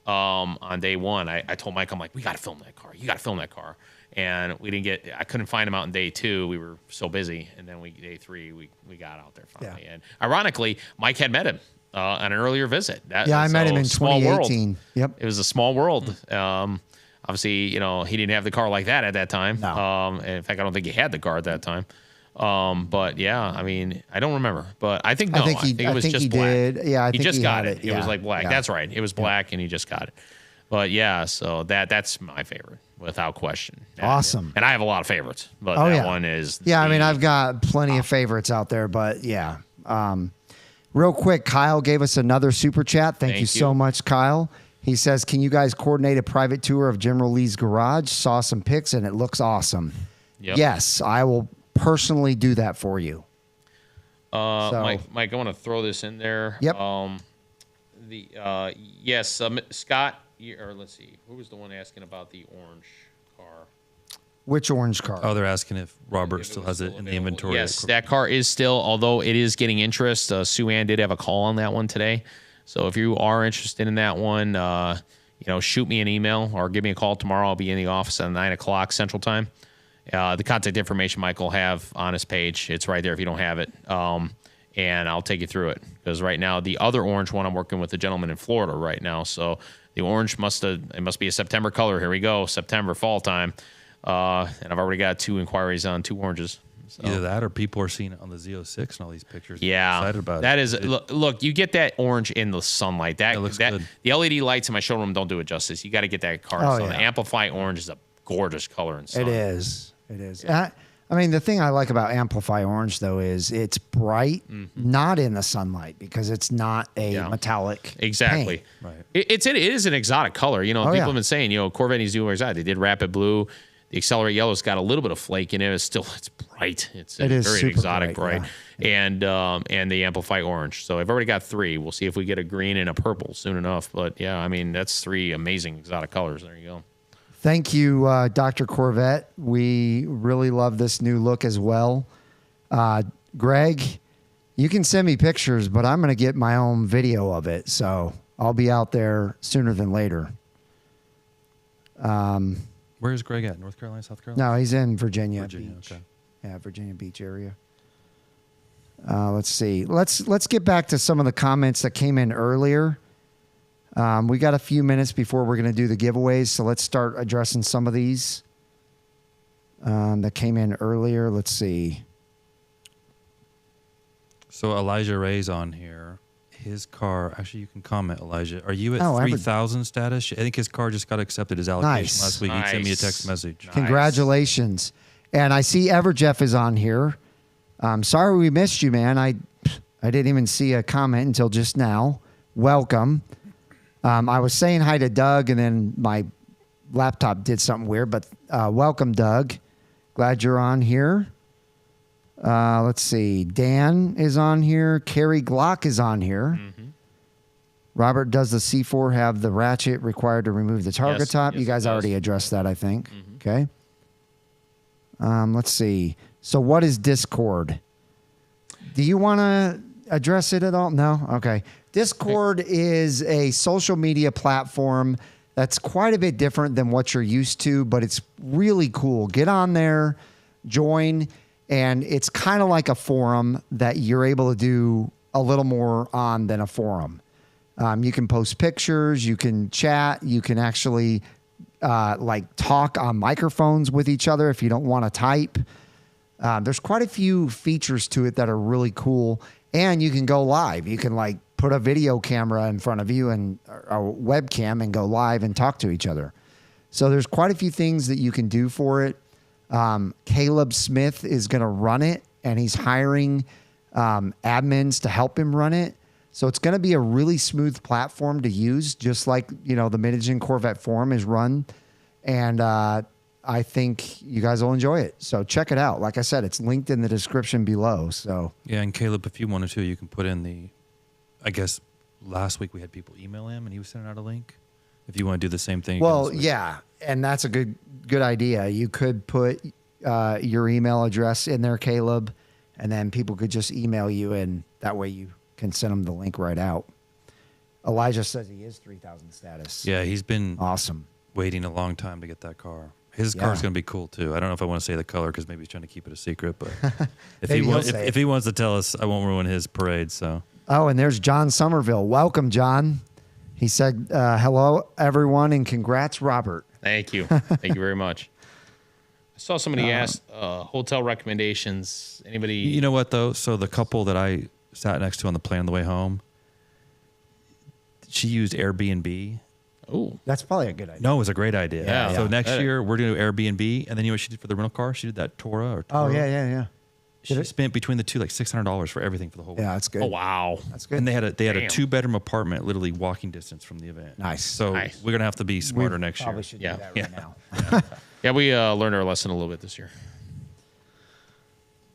on day one, I told Mike, I'm like, we got to film that car. You got to film that car. And I couldn't find him out in day two. We were so busy. And then day three, we got out there finally. Yeah. And ironically, Mike had met him on an earlier visit. I met him in 2018. Yep. It was a small world. Obviously, he didn't have the car like that at that time. No. In fact, I don't think he had the car at that time. But yeah, I mean, I don't remember, but I think it was just black. Did. Yeah, I think he just got it. Yeah. It was like black. Yeah. That's right. It was black, and he just got it. But yeah, so that's my favorite without question. Awesome. And I have a lot of favorites, but one is. Yeah, I mean, I've got plenty of favorites out there, but yeah. Real quick, Kyle gave us another super chat. Thank you so much, Kyle. He says, "Can you guys coordinate a private tour of General Lee's garage? Saw some pics and it looks awesome." Yep. Yes, I will personally do that for you. Mike, I want to throw this in there. Yep. Scott, or let's see, who was the one asking about the orange car? Which orange car? Oh, they're asking if Robert still has it in the inventory. Yes, that car is still, although it is getting interest. Sue Ann did have a call on that one today. So if you are interested in that one, shoot me an email or give me a call tomorrow. I'll be in the office at 9 o'clock Central Time. The contact information Mike will have on his page. It's right there if you don't have it. and I'll take you through it. Because right now, the other orange one, I'm working with a gentleman in Florida right now. So the orange must be a September color. Here we go, September, fall time. And I've already got 2 inquiries on 2 oranges. So. Either that or people are seeing it on the Z06 and all these pictures. Yeah, Excited about that it. is. Look, you get that orange in the sunlight. That looks good. The LED lights in my showroom don't do it justice. You got to get that car. Oh, So yeah. the Amplify orange is a gorgeous color in sun. It is. It is. I mean, the thing I like about Amplify Orange, though, is it's bright, not in the sunlight, because it's not a metallic Exactly. paint. Right. It is an exotic color. You know, people yeah. have been saying, Corvette needs to do more exotic. They did Rapid Blue. The Accelerate Yellow's got a little bit of flake in it. It's bright. It's It is very super exotic, bright, bright. And the Amplify Orange. So I've already got 3. We'll see if we get a green and a purple soon enough. But yeah, I mean, that's 3 amazing exotic colors. There you go. Thank you, Dr. Corvette. We really love this new look as well. Greg, you can send me pictures, but I'm going to get my own video of it. So I'll be out there sooner than later. Where's Greg at? North Carolina, South Carolina? No, he's in Virginia Virginia, Beach. okay. Yeah, Virginia Beach area. Let's see. Let's get back to some of the comments that came in earlier. We got a few minutes before we're going to do the giveaways, so let's start addressing some of these that came in earlier. Let's see. So Elijah Ray's on here. His car, actually, you can comment, Elijah. Are you at Oh, 3,000 status? I think his car just got accepted his allocation Nice. last week. He sent me a Nice. text message. Nice. Congratulations. And I see Everjeff is on here. Sorry we missed you, man. I didn't even see a comment until just now. Welcome. I was saying hi to Doug, and then my laptop did something weird, but welcome, Doug. Glad you're on here. Let's see. Dan is on here. Carrie Glock is on here. Robert, does the C4 have the ratchet required to remove the target Yes, top? yes, You guys it does. already addressed that, I think. Okay. Let's see. So what is Discord? Do you want to address it at all? No? Okay. Discord is a social media platform that's quite a bit different than what you're used to, but it's really cool. Get on there, join, and it's kind of like a forum that you're able to do a little more on than a forum. You can post pictures, you can chat, you can actually talk on microphones with each other if you don't want to type. There's quite a few features to it that are really cool, and you can go live. You can put a video camera in front of you and a webcam and go live and talk to each other. So there's quite a few things that you can do for it. Caleb Smith is going to run it, and he's hiring admins to help him run it. So it's going to be a really smooth platform to use, just like, the Mid-Engine Corvette forum is run. And I think you guys will enjoy it. So check it out. Like I said, it's linked in the description below. So Yeah, and Caleb, if you wanted to, you can put in I guess last week we had people email him and he was sending out a link. If you want to do the same thing. well, again this week. yeah, and that's a good idea. You could put your email address in there, Caleb, and then people could just email you, and that way you can send them the link right out. Elijah says he is 3,000 status. Yeah, he's been Awesome. waiting a long time to get that car. His Yeah. car's going to be cool too. I don't know if I want to say the color because maybe he's trying to keep it a secret, but Maybe he'll say if it. he wants to tell us, I won't ruin his parade. So Oh, and there's John Somerville. Welcome, John. He said, hello, everyone, and congrats, Robert. Thank you. Thank you very much. I saw somebody ask hotel recommendations. Anybody? you know what though? So the couple that I sat next to on the plane on the way home, she used Airbnb. Oh, That's probably a good idea. No, it was a great idea. Yeah. So Yeah. next year we're going to do Airbnb, and then you know what she did for the rental car? She did that Toro. Oh, yeah. She spent between the two like $600 for everything for the whole week. Yeah, that's good. oh wow. That's good. And they had a Damn. 2-bedroom apartment, literally walking distance from the event. Nice. So Nice. we're gonna have to be smarter next year. Probably should Yeah. do that Yeah. right now. Yeah, we learned our lesson a little bit this year.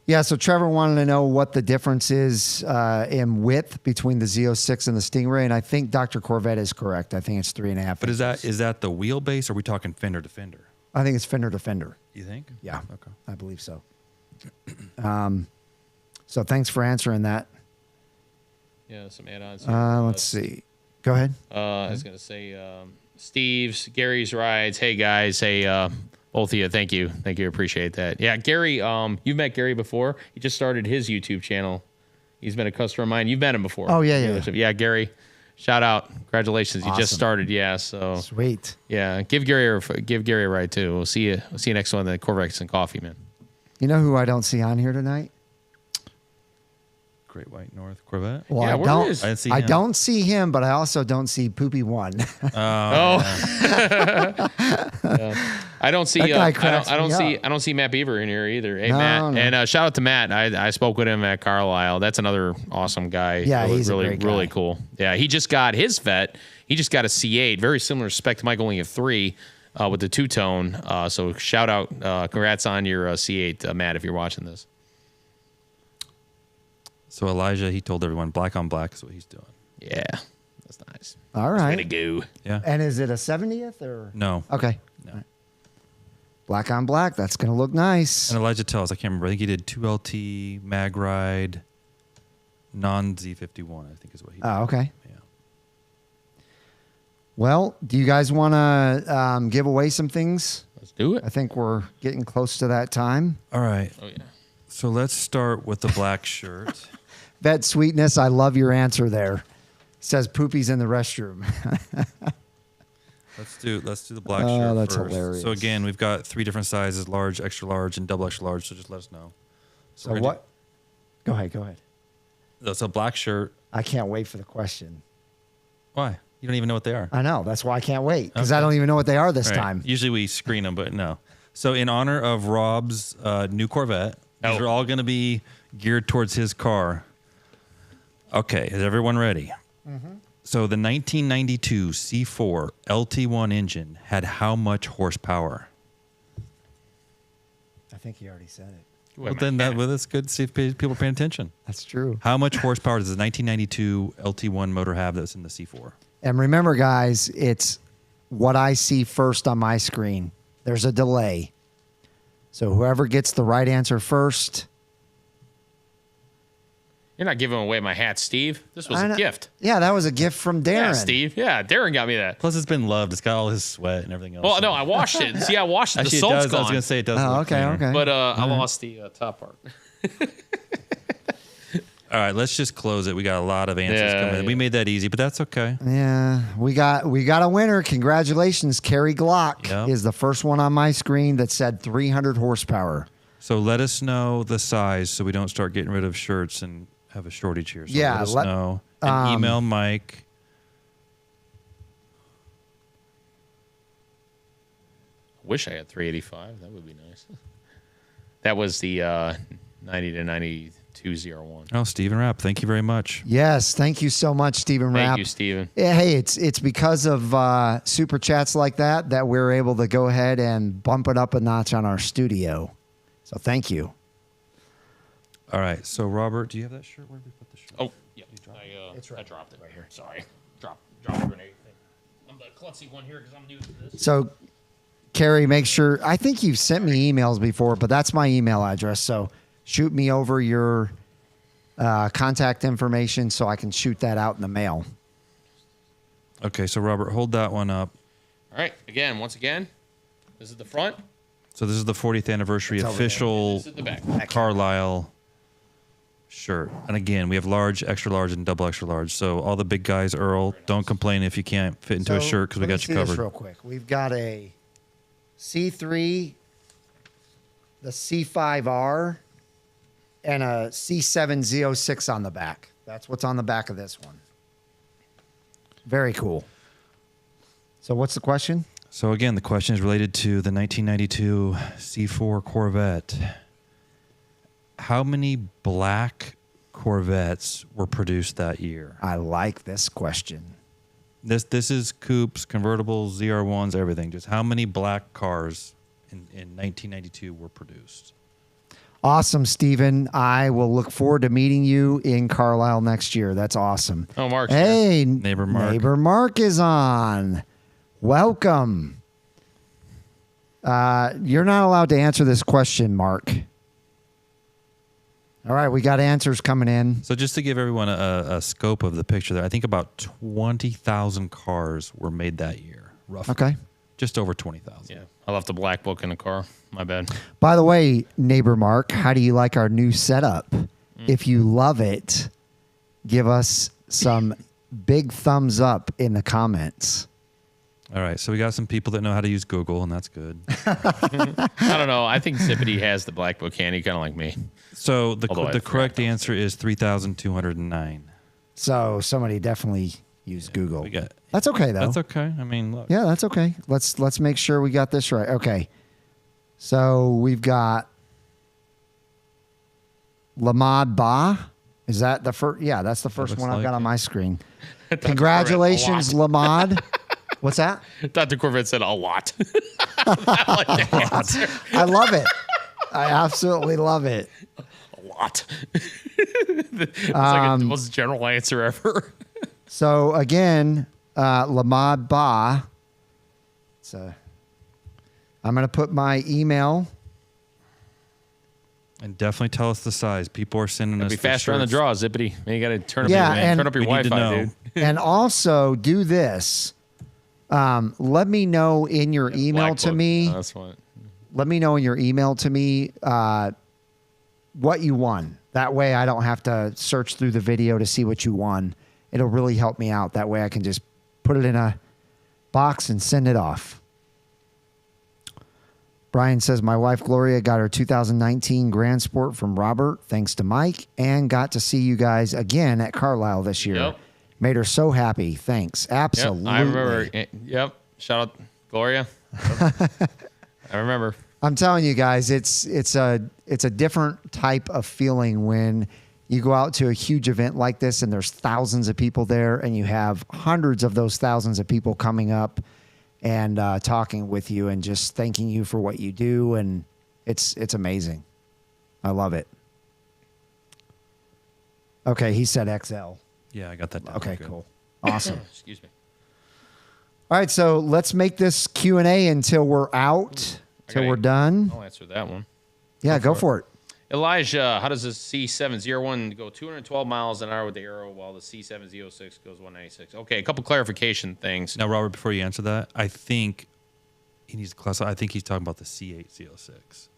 Yeah, so Trevor wanted to know what the difference is in width between the Z06 and the Stingray, and I think Dr. Corvette is correct. I think it's 3.5. But is that the wheelbase, or are we talking fender to fender? I think it's fender to fender. You think? Yeah. Okay. I believe so. So thanks for answering that. Yeah, some add-ons. Let's see. Go ahead. I was gonna say Steve's, Gary's rides. Hey guys, hey both of you. Thank you, appreciate that. Yeah, Gary. You've met Gary before. He just started his YouTube channel He's been a customer of mine. You've met him before. Oh, yeah. Yeah, Gary. Shout out. Congratulations. You just Awesome. started. Yeah, so. Sweet. Yeah, give Gary a ride, too. We'll see you next one at the Corvettes and Coffee, man. You know who I don't see on here tonight? Great White North Corvette. Well, Yeah, I where don't. is- I didn't see I him. don't see him, but I also don't see Poopy One. Oh. I don't see That guy I cracks don't me see up. I don't see Matt Beaver in here either. Hey No, Matt. no. And shout out to Matt. I spoke with him at Carlisle. That's another awesome guy. Yeah, really, he's a really, great guy. really cool. Yeah, he just got his vet. He just got a C8, very similar spec to Mike, only a 3 with the two-tone. So shout out, congrats on your C8, Matt, if you're watching this. So Elijah, he told everyone black on black is what he's doing. Yeah, that's nice. All Way to right. go. Yeah. And is it a 70th or? No. Okay. No. All right. Black on black. That's going to look nice. And Elijah tells, I can't remember. I think he did 2LT, mag ride, non Z51, I think is what he did. Oh, okay. Yeah. Well, do you guys want to give away some things? Let's do it. I think we're getting close to that time. All right. Oh, yeah. So let's start with the black shirt. Vet Sweetness, I love your answer there. Says Poopy's in the restroom. Let's do the black Oh, shirt that's first. hilarious. So again, we've got 3 different sizes: large, extra large, and double extra large. So just let us know. So we're gonna what? Go ahead. That's a black shirt. I can't wait for the question. Why? You don't even know what they are. I know. That's why I can't wait, because I Okay. don't even know what they are this All right. time. Usually we screen them, but no. So in honor of Rob's new Corvette, these are all going to be geared towards his car. Okay, is everyone ready? Mm-hmm. So the 1992 C4 LT1 engine had how much horsepower? I think he already said it. Well, then that's good to see if people are paying attention. That's true. How much horsepower does the 1992 LT1 motor have that's in the C4? And remember, guys, it's what I see first on my screen. There's a delay. So whoever gets the right answer first. You're not giving away my hat, Steve. This was I a know- gift. Yeah, that was a gift from Darren. Yeah, Steve. Yeah, Darren got me that. Plus, it's been loved. It's got all his sweat and everything else. Well, no, I washed it. See, I washed it. Actually, The it salt's does. I was gone. going to say it does. Oh, look okay, cleaner. okay. But I lost the top part. All right, let's just close it. We got a lot of answers Yeah, coming in. yeah. We made that easy, but that's okay. Yeah, we got a winner. Congratulations, Carrie Glock Yep. is the first one on my screen that said 300 horsepower. So let us know the size so we don't start getting rid of shirts and have a shortage here. So Yeah, let us let- know. And email Mike. Wish I had 385. That would be nice. That was the 90 to 9201. Oh, Stephen Rapp, thank you very much. Yes, thank you so much, Stephen Rapp. Thank you, Steven. Yeah, hey, it's because of super chats like that we're able to go ahead and bump it up a notch on our studio. So thank you. All right, so Robert, do you have that shirt? Where did we put the shirt? Oh, yeah. I dropped it right here. Sorry. Drop the grenade thing. I'm the klutzy one here because I'm new to this. So, Carrie, make sure. I think you've sent me emails before, but that's my email address. So shoot me over your contact information so I can shoot that out in the mail. Okay, so Robert, hold that one up. All right. Once again, this is the front. So this is the 40th anniversary It's over official This is the back. Carlisle shirt. And again, we have large, extra large, and double extra large. So all the big guys, Earl, don't complain if you can't fit into a So, shirt because we let me got see you this covered. real quick. We've got a C3, the C5R, and a C7Z06 on the back. That's what's on the back of this one. Very cool. So what's the question? So again, the question is related to the 1992 C4 Corvette. How many black Corvettes were produced that year? I like this question. This is coupes, convertibles, ZR1s, everything. Just how many black cars in 1992 were produced? Awesome, Stephen. I will look forward to meeting you in Carlisle next year. That's awesome. Oh, Mark's Hey, Neighbor Mark. Neighbor Mark is on. Welcome. You're not allowed to answer this question, Mark. All right, we got answers coming in. So just to give everyone a scope of the picture there, I think about 20,000 cars were made that year, roughly. Okay. Just over 20,000. Yeah. I left the black book in the car. My bad. By the way, Neighbor Mark, how do you like our new setup? If you love it, give us some big thumbs up in the comments. All right, so we got some people that know how to use Google, and that's good. I don't know. I think Zippity has the black book handy, kind of like me. So the correct answer is 3,209. So somebody definitely used Google. We got, That's okay though. that's okay. I mean, look. Yeah, that's okay. Let's make sure we got this right. Okay. So we've got Lamad Ba. Is that the first? Yeah, that's the first looks one I've like got on it. my screen. Congratulations, Lamad. What's that? Dr. Corvette said a lot. I like that answer. I love it. I absolutely love it. A lot. It's like the most general answer ever. So again, Lamad Ba. So I'm going to put my email. And definitely tell us the size. People are sending us. Be faster on the shirts. draw, Zippity. Man, you got to turn up Yeah, your, and turn up your we need to Wi-Fi, know. dude. And also do this. Let me know in your email Black to book. me. Oh, that's what. Let me know in your email to me what you won. That way I don't have to search through the video to see what you won. It'll really help me out. That way I can just put it in a box and send it off. Brian says, my wife Gloria got her 2019 Grand Sport from Robert, thanks to Mike, and got to see you guys again at Carlisle this year. Yep. Made her so happy. Thanks. Absolutely. Yep, I remember. Yep. Shout out, Gloria. I remember. I'm telling you guys, it's a different type of feeling when you go out to a huge event like this and there's thousands of people there and you have hundreds of those thousands of people coming up and talking with you and just thanking you for what you do, and it's amazing. I love it. Okay, he said XL. Yeah, I got that down. Okay, Good. cool. Awesome. Excuse me. All right, so let's make this Q&A until we're out, till we're done. I'll answer that one. Yeah, go for it. Elijah, how does the C701 go 212 miles an hour with the arrow while the C706 goes 196? Okay, a couple clarification things. Now, Robert, before you answer that, I think he needs to classify. I think he's talking about the C806.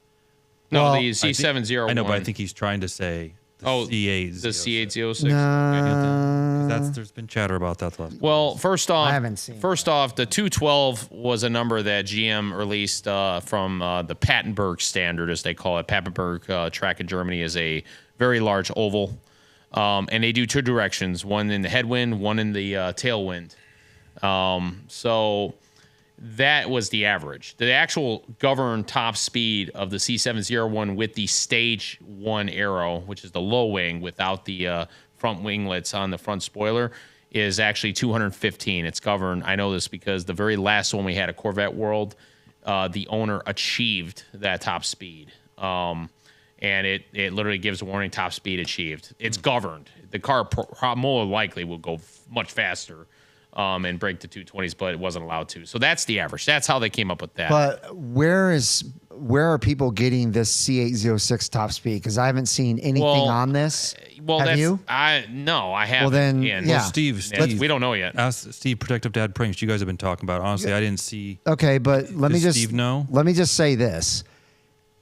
No, Well, the C701. I know, but I think he's trying to say the C806. the C806. No. There's been chatter about that. The last Well, first off, I haven't seen the 212 was a number that GM released from the Papenburg standard, as they call it. Papenburg track in Germany is a very large oval, and they do two directions: one in the headwind, one in the tailwind. So that was the average. The actual governed top speed of the C701 with the stage 1 arrow, which is the low wing without the front winglets on the front spoiler, is actually 215. It's governed. I know this because the very last one we had, a Corvette World, the owner achieved that top speed. And it literally gives a warning, top speed achieved. It's governed. The car more likely will go much faster and break the 220s, but it wasn't allowed to. So that's the average. That's how they came up with that. But where are people getting this C806 top speed? Because I haven't seen anything on this. Well, Have you? No, I haven't. Well, then, Ian. yeah. Steve, We don't know yet. ask Steve, Protective Dad Pranks. You guys have been talking about it. Honestly, I didn't see. Okay, but let me Does just Steve know? Let me just say this.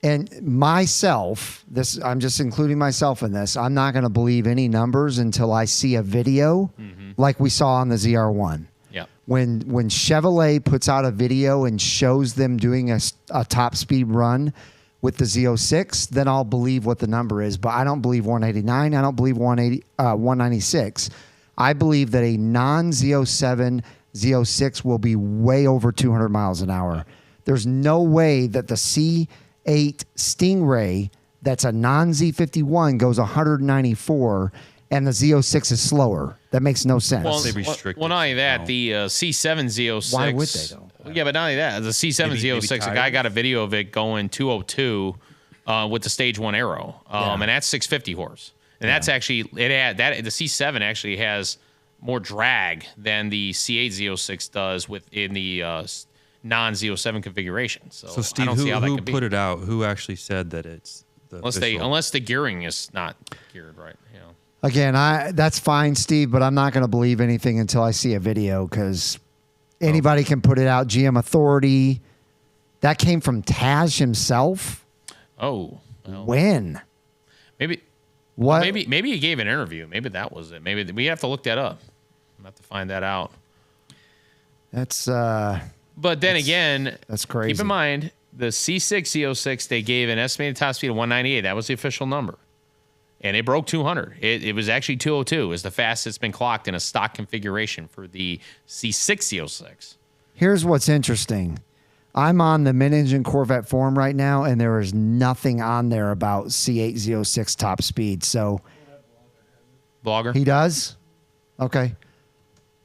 And myself, I'm just including myself in this. I'm not going to believe any numbers until I see a video like we saw on the ZR1. Yeah. When Chevrolet puts out a video and shows them doing a top speed run with the Z06, then I'll believe what the number is. But I don't believe 189. I don't believe 196. I believe that a non-Z07 Z06 will be way over 200 miles an hour. There's no way that the C8 Stingray that's a non-Z51 goes 194 and the Z06 is slower. That makes no sense. Well, They restrict well, it, not only that, no. the C7 Z06. Why would they, though? Yeah, but not only that, the C7 Maybe Z06, a guy tires? got a video of it going 202 with the stage 1 arrow, and that's 650 horse. And that's actually the C7 actually has more drag than the C8 Z06 does within the non-Z07 configuration. So, So I Steve, don't see how that who could be. put it out? Who actually said that it's the official? Unless the gearing is not geared right, you know. Again, that's fine, Steve, but I'm not going to believe anything until I see a video because anybody can put it out. GM Authority. That came from Taj himself. Oh, well, When? maybe What? Maybe he gave an interview. Maybe that was it. Maybe we have to look that up. I'm have to find that out. That's. But then again, that's crazy. Keep in mind the C6 Z06. They gave an estimated top speed of 198. That was the official number, and it broke 200. It was actually 202. It was the fastest it's been clocked in a stock configuration for the C6 Z06. Here's what's interesting. I'm on the mid-engine Corvette forum right now, and there is nothing on there about C8 Z06 top speed. So, Blogger, he does. Okay,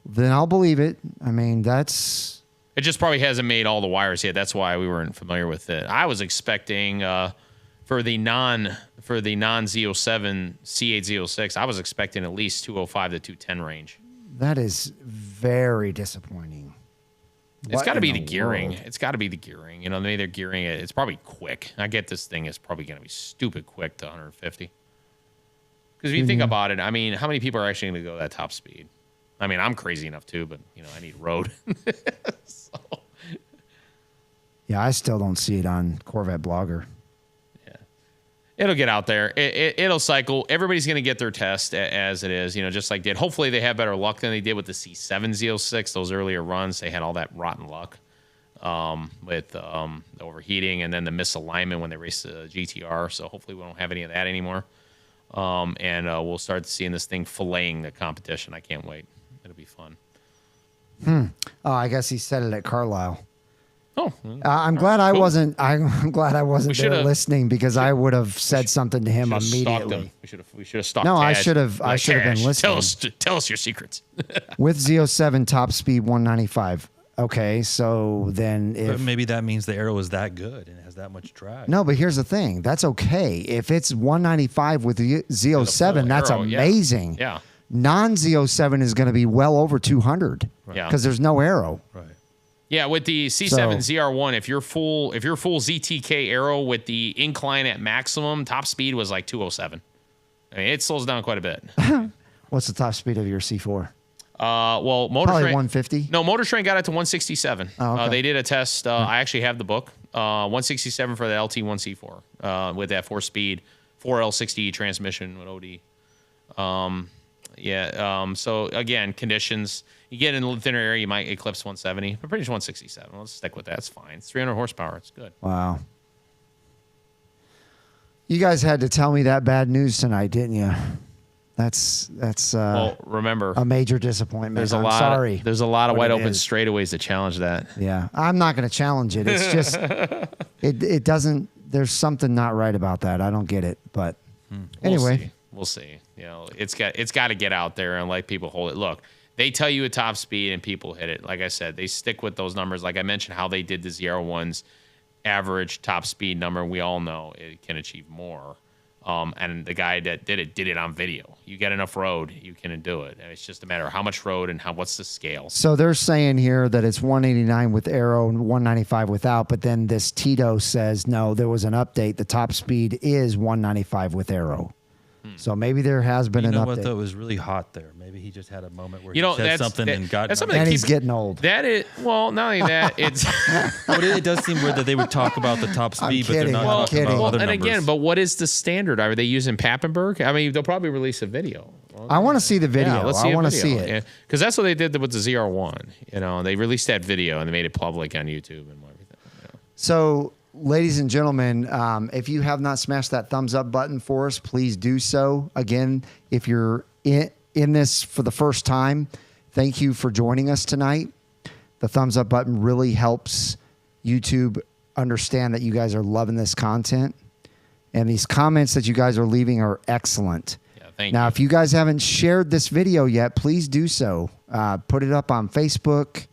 then I'll believe it. I mean, that's. It just probably hasn't made all the wires yet. That's why we weren't familiar with it. I was expecting for the non Z07 C8 Z06, I was expecting at least 205 to 210 range. That is very disappointing. It's got to be the in gearing. world? It's got to be the gearing. You know, maybe they're gearing it. It's probably quick. I get this thing is probably going to be stupid quick to 150. Because if you think about it, I mean, how many people are actually going to go that top speed? I mean, I'm crazy enough too, but you know, I need road. So. Yeah, I still don't see it on Corvette Blogger. Yeah, it'll get out there. It'll cycle. Everybody's going to get their test as it is. You know, just like did. Hopefully, they have better luck than they did with the C7 Z06. Those earlier runs, they had all that rotten luck with the overheating and then the misalignment when they raced the GTR. So hopefully, we don't have any of that anymore. And we'll start seeing this thing filleting the competition. I can't wait. It'll be fun. Oh, I guess he said it at Carlisle. Oh, I'm glad I cool. wasn't. I'm glad I wasn't there should've- listening because I would have said something to him Should've stalked immediately. him. We should have stalked. No, I Taz. should have. I Like, should have been Taz, listening. Tell us your secrets. With Z07 top speed 195. Okay, so then But if maybe that means the Aero is that good and it has that much drag. no, but here's the thing. That's okay if it's 195 with the Z07. full That's Aero, yeah. amazing. Yeah. Non Z07 is going to be well over 200 Yeah. because there's no arrow. Right. Yeah, with the C7 ZR1, if you're full ZTK Aero with the incline at maximum, top speed was like 207. I mean, it slows down quite a bit. What's the top speed of your C4? Well, Motor Probably Trend, 150. No, Motor Trend got it to 167. Oh, okay. They did a test. I actually have the book. 167 for the LT1C4 with that 4-speed 4L60 transmission with OD. So again, conditions. You get in a thinner area, you might eclipse 170, but pretty much 167. Let's stick with that. It's fine. It's 300 horsepower. It's good. Wow. You guys had to tell me that bad news tonight, didn't you? That's Well, remember, a major disappointment. there's a I'm lot. sorry. There's a lot of what wide it open is. straightaways to challenge that. Yeah, I'm not going to challenge it. It's just it doesn't. There's something not right about that. I don't get it. But anyway, We'll see. You know, it's got to get out there and let people hold it. Look, they tell you a top speed and people hit it. Like I said, they stick with those numbers. Like I mentioned, how they did the ZR1's average top speed number. We all know it can achieve more. And the guy that did it on video. You get enough road, you can do it. And it's just a matter of how much road and what's the scale. so they're saying here that it's 189 with arrow and 195 without. But then this Tito says no, there was an update. The top speed is 195 with arrow. So maybe there has been You an know update. what though? It was really hot there. Maybe he just had a moment where You know, he said that's something and got. that's something and that he's keep- getting old. That is, well, not only that, it's But it does seem weird that they would talk about the top I'm speed, but they're kidding, not I'm talking kidding. about well, other and numbers. again, but what is the standard? Are they using Papenburg? I mean, they'll probably release a video. Well, I want to see the video. yeah, let's see I want to see video. it. Because that's what they did with the ZR1. You know, they released that video and they made it public on YouTube and everything. You know. So, ladies and gentlemen, if you have not smashed that thumbs up button for us, please do so. Again, if you're in this for the first time, thank you for joining us tonight. The thumbs up button really helps YouTube understand that you guys are loving this content. And these comments that you guys are leaving are excellent. Yeah, thank Now, you. if you guys haven't shared this video yet, please do so. Put it up on Facebook.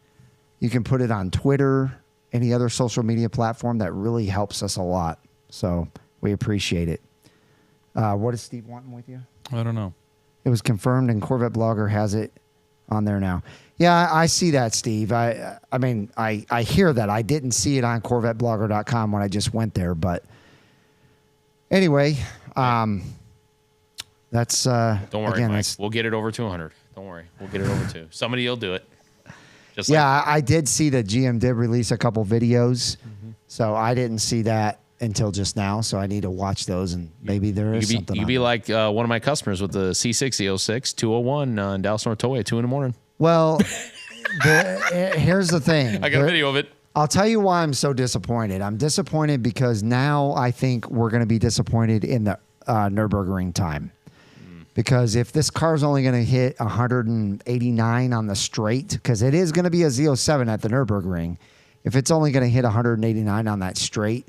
You can put it on Twitter, any other social media platform. That really helps us a lot. So we appreciate it. What is Steve wanting with you? I don't know. It was confirmed, and Corvette Blogger has it on there now. Yeah, I see that, Steve. I mean, I hear that. I didn't see it on CorvetteBlogger.com when I just went there, but anyway, that's Don't worry, again, Mike. that's- We'll get it over 200. Don't worry. We'll get it over too. Somebody will do it. Yeah, I did see that GM did release a couple videos, so I didn't see that until just now, so I need to watch those, and maybe there is something. You'd be like one of my customers with the C6 Z06 201 in Dallas North Tollway at 2 a.m. Well, here's the thing. I got a video of it. I'll tell you why I'm so disappointed. I'm disappointed because now I think we're going to be disappointed in the Nürburgring time. Because if this car's only going to hit 189 on the straight, because it is going to be a Z07 at the Nürburgring, if it's only going to hit 189 on that straight,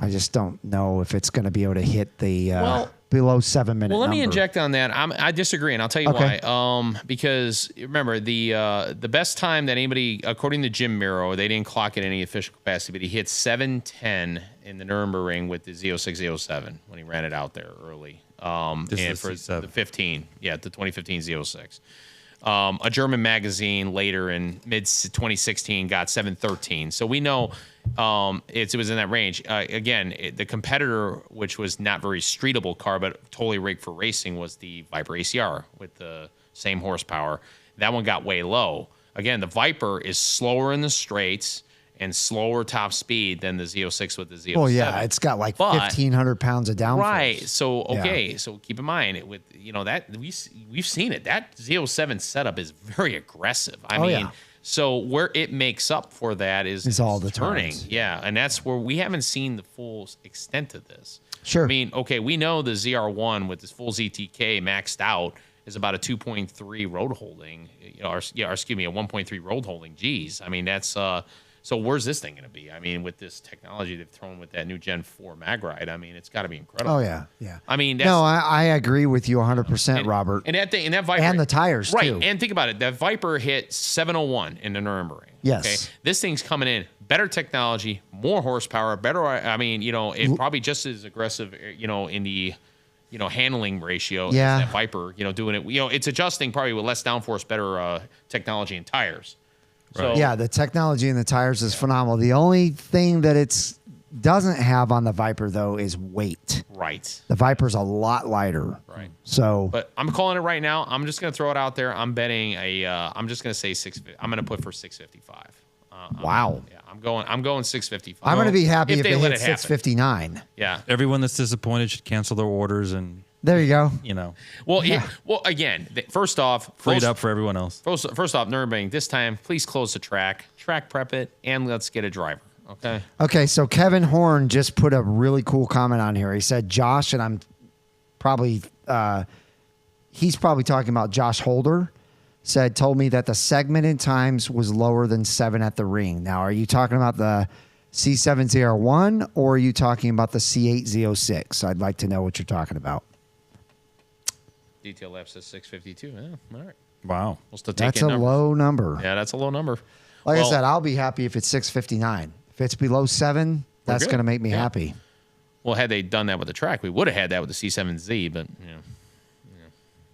I just don't know if it's going to be able to hit the below 7 minute. Well, let me number. inject on that. I disagree, and I'll tell you why. Because remember the best time that anybody, according to Jim Miro, they didn't clock at any official capacity, but he hit 7:10 in the Nürburgring with the Z06 Z07 when he ran it out there early. And for the 15, the 2015 Z06. A German magazine later in mid 2016 got 713. So we know it was in that range. Again, the competitor, which was not very streetable car, but totally rigged for racing, was the Viper ACR with the same horsepower. That one got way low. Again, the Viper is slower in the straights and slower top speed than the Z06 with the Z07. Well, yeah, it's got like 1,500 pounds of downforce. Right. So so keep in mind with that we've seen it. That Z07 setup is very aggressive. I mean, so where it makes up for that is all the turning. turns. Yeah, and that's where we haven't seen the full extent of this. Sure. I mean, we know the ZR1 with this full ZTK maxed out is about a 2.3 road holding, a 1.3 road holding. Geez, I mean that's so where's this thing going to be? I mean, with this technology they've thrown with that new Gen 4 mag ride, I mean, it's got to be incredible. Oh yeah. I mean, I agree with you 100%, Robert. And that Viper and the tires right? too. And think about it, that Viper hit 701 in the Nürburgring. Yes. Okay, this thing's coming in better technology, more horsepower, better. I mean, it probably just as aggressive, in the handling ratio as that Viper. Doing it. It's adjusting probably with less downforce, better technology and tires. Right. So, Yeah, the technology in the tires is phenomenal. The only thing that it doesn't have on the Viper, though, is weight. Right. The Viper's a lot lighter. Right. So, but I'm calling it right now. I'm just going to throw it out there. I'm betting I'm just going to say 650. I'm going to put for 655. wow. I'm going 655. I'm going to be happy if they it let hits it happen. 659. Yeah. Everyone that's disappointed should cancel their orders and, There you go. Well, well, again, first off, freed up for everyone else. First off, Nürburgring, this time, please close the track prep it, and let's get a driver. Okay. Okay, so Kevin Horn just put a really cool comment on here. He said, Josh, and I'm probably, he's probably talking about Josh Holder, told me that the segment in times was lower than 7 at the ring. Now, are you talking about the C701 or are you talking about the C8Z06? I'd like to know what you're talking about. Detail lap says 652. Yeah, all right. Wow. We'll still take That's a low number. Yeah, that's a low number. Like I said, I'll be happy if it's 659. If it's below 7, that's good. going to make me happy. Well, had they done that with the track, we would have had that with the C7Z, but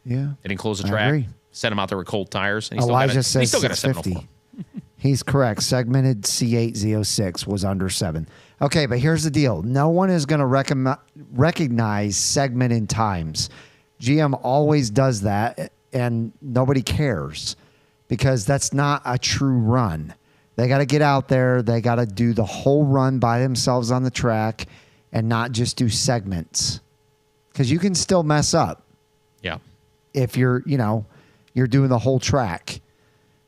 Yeah. they didn't close the I track. agree. Sent them out there with cold tires. And Elijah he says still got a 650. 704. He's correct. Segmented C8Z06 was under 7. Okay, but here's the deal. No one is going to recognize segment in times. GM always does that, and nobody cares because that's not a true run. They got to get out there. They got to do the whole run by themselves on the track and not just do segments because you can still mess up. Yeah. If you're doing the whole track.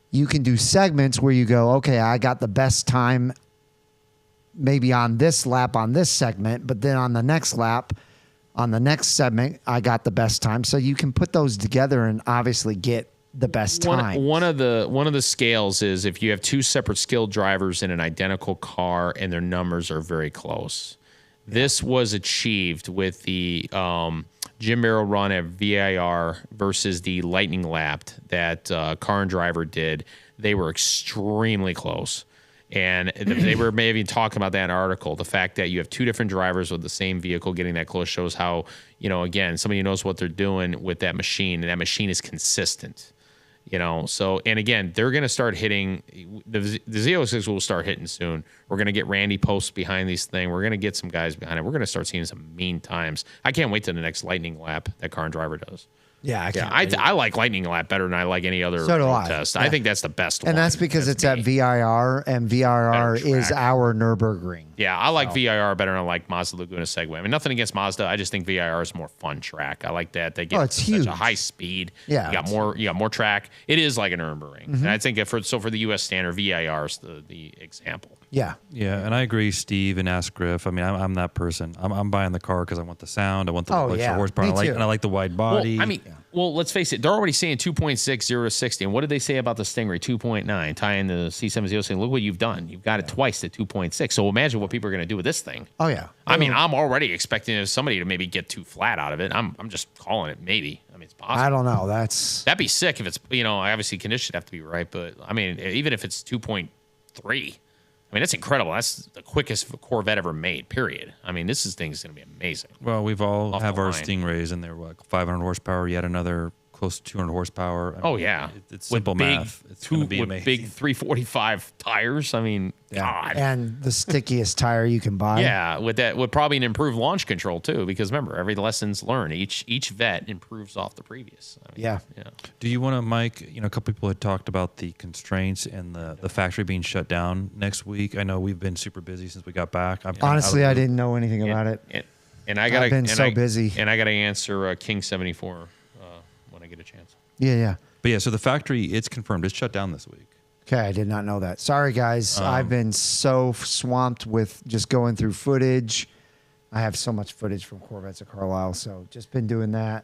You can do segments where you go, okay, I got the best time maybe on this lap on this segment, but then on the next lap, on the next segment, I got the best time. So you can put those together and obviously get the best time. One of the scales is if you have two separate skilled drivers in an identical car and their numbers are very close. This was achieved with the Jim Barrow run at VIR versus the Lightning Lap that car and driver did. They were extremely close. And they were maybe talking about that in an article. The fact that you have two different drivers with the same vehicle getting that close shows how, again, somebody knows what they're doing with that machine, and that machine is consistent. So, and again, they're going to start hitting, the Z06 will start hitting soon. We're going to get Randy Post behind these things. We're going to get some guys behind it. We're going to start seeing some mean times. I can't wait till the next Lightning Lap that car and driver does. Yeah, I like Lightning Lap better than I like any other So do road I. test. Yeah. I think that's the best one. And that's because it's at me. VIR, and VIR Better is track. our Nürburgring. Yeah, I like VIR better than I like Mazda Laguna Segway. I mean, nothing against Mazda. I just think VIR is a more fun track. I like that. They get it's such huge. a high speed. Yeah, You got more track. It is like an Nürburgring. And I think for the US standard, VIR is the example. Yeah. Yeah, and I agree, Steve, and Ask Griff. I mean, I'm that person. I'm buying the car because I want the sound. I want the extra horsepower. Me too. And I like the wide body. Well, I mean, let's face it. They're already saying 2.6, 0 to 60. And what did they say about the Stingray? 2.9. Tie in the C70, saying, look what you've done. You've got it twice to 2.6. So imagine what people are going to do with this thing. Oh, yeah. I mean, I'm already expecting somebody to maybe get too flat out of it. I'm just calling it maybe. I mean, it's possible. I don't know. That'd be sick if it's, obviously condition have to be right. But, I mean, even if it's 2.3, I mean, that's incredible. That's the quickest Corvette ever made, period. I mean, this thing's going to be amazing. Well, we've all Off have the our line. Stingrays, and they're what, 500 horsepower. Yet another close to 200 horsepower. I mean, Yeah. it's simple math. It's going to be with amazing. big 345 tires. I mean, God. And the stickiest tire you can buy. Yeah, with probably an improved launch control too, because remember, every lesson's learned. Each vet improves off the previous. I mean, Yeah. Do you want to, Mike? A couple people had talked about the constraints and the factory being shut down next week. I know we've been super busy since we got back. Honestly, I didn't know anything about it. And I got I've been so busy. And I got to answer King 74 when I get a chance. Yeah. But yeah, so the factory, it's confirmed. It's shut down this week. Okay, I did not know that. Sorry, guys. I've been so swamped with just going through footage. I have so much footage from Corvettes at Carlisle, so just been doing that,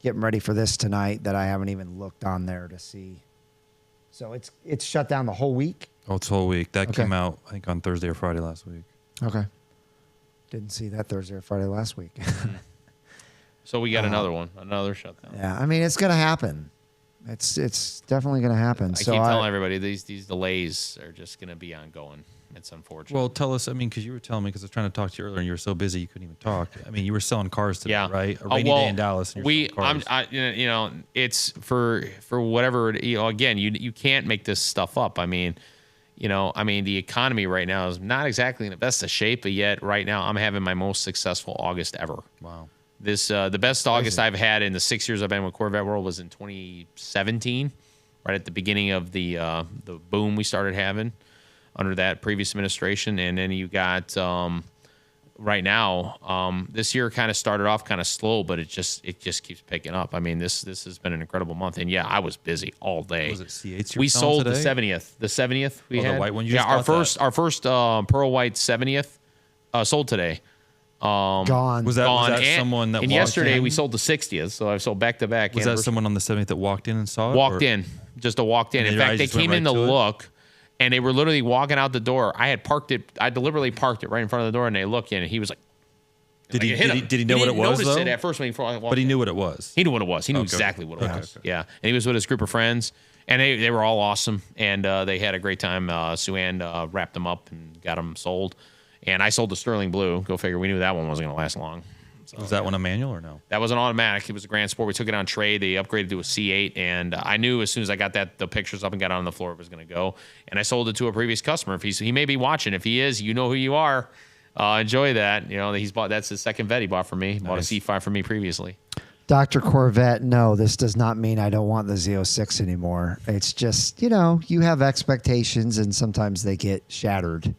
getting ready for this tonight that I haven't even looked on there to see. So it's shut down the whole week? Oh, it's a whole week. That Okay. came out, I think, on Thursday or Friday last week. Okay. Didn't see that Thursday or Friday last week. So we got another shutdown. Yeah, I mean, it's going to happen. It's definitely going to happen. I keep telling everybody these delays are just going to be ongoing. It's unfortunate. Well, tell us, because you were telling me, because I was trying to talk to you earlier and you were so busy you couldn't even talk. I mean, you were selling cars today, yeah, right? A rainy day in Dallas. And you're selling cars. it's for whatever, again, you can't make this stuff up. I mean, the economy right now is not exactly in the best of shape, but yet right now I'm having my most successful August ever. Wow. This the best August I've had in the 6 years I've been with Corvette World was in 2017, right at the beginning of the boom we started having under that previous administration, and then you got right now this year kind of started off kind of slow, but it just keeps picking up. I mean, this has been an incredible month, and yeah, I was busy all day. Was it C8s you We were selling sold today? the 70th we Oh, the had. white one you yeah, just our got first pearl white 70th sold today. Gone. Was that Gone. was someone that and walked yesterday in? we sold the 60th, so I sold back to back. Was that someone on the 70th that walked in and saw it? walked or- in, just walked in? And In their fact, eyes they just went came in right to to it? look, and they were literally walking out the door. I had parked it. I deliberately parked it right in front of the door, and they looked in, and he was like, Did he, like, it hit did he, him. did he know what it didn't was, notice though? it at first when he walked But he in. knew what it was. He knew what it was. He knew Okay. exactly what it Okay, was. okay. Yeah, and he was with his group of friends, and they were all awesome, and they had a great time. Sue-Ann wrapped them up and got them sold, and I sold the Sterling Blue. Go figure. We knew that one wasn't going to last long. So, Was that one a manual or no? that was an automatic. It was a Grand Sport. We took it on trade. They upgraded to a C8, and I knew as soon as I got the pictures up and got it on the floor, it was going to go. And I sold it to a previous customer. If he may be watching. If he is, you know who you are. Enjoy that. He's bought. That's his second vet he bought from me. He bought a C5 from me previously. Dr. Corvette, no, this does not mean I don't want the Z06 anymore. It's just, you have expectations and sometimes they get shattered.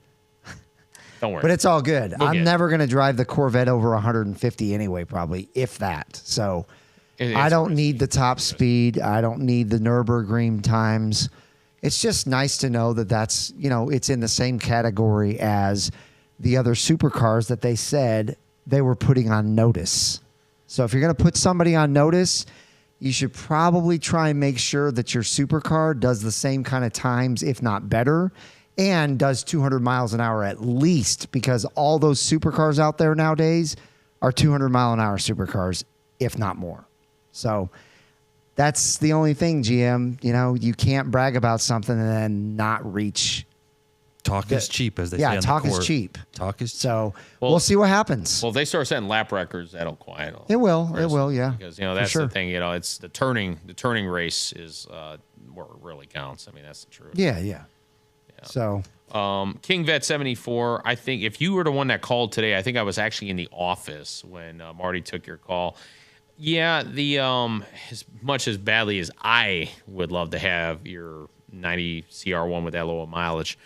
Don't worry. But it's all good. We'll I'm get it. never going to drive the Corvette over 150 anyway, probably, if that. So I don't need the top speed. I don't need the Nürburgring times. It's just nice to know that that's, it's in the same category as the other supercars that they said they were putting on notice. So if you're going to put somebody on notice, you should probably try and make sure that your supercar does the same kind of times, if not better, and does 200 miles an hour at least, because all those supercars out there nowadays are 200 mile an hour supercars, if not more. So that's the only thing, GM. You can't brag about something and then not reach. Talk is cheap, as they say on the talk is court. cheap. Talk is cheap. So Well- we'll see what happens. Well, if they start setting lap records, that'll quiet. It will. It will, yeah. Because that's sure. the thing. It's the turning race is where it really counts. I mean, that's the truth. Yeah. So King Vet 74. I think if you were the one that called today, I think I was actually in the office when Marty took your call. Yeah, the as much as badly as I would love to have your 90 CR1 with that low of mileage,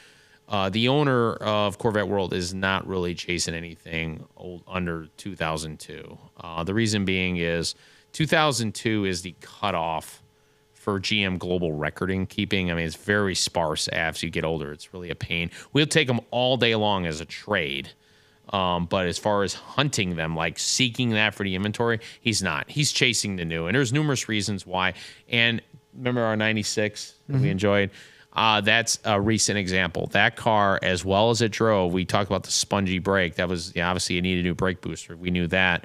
the owner of Corvette World is not really chasing anything under 2002. The reason being is 2002 is the cutoff for GM global recording keeping. I mean, it's very sparse as you get older. It's really a pain. We'll take them all day long as a trade. But as far as hunting them, like seeking that for the inventory, he's not. He's chasing the new. And there's numerous reasons why. And remember our 96 that we enjoyed? That's a recent example. That car, as well as it drove, we talked about the spongy brake. That was, obviously, it needed a new brake booster. We knew that.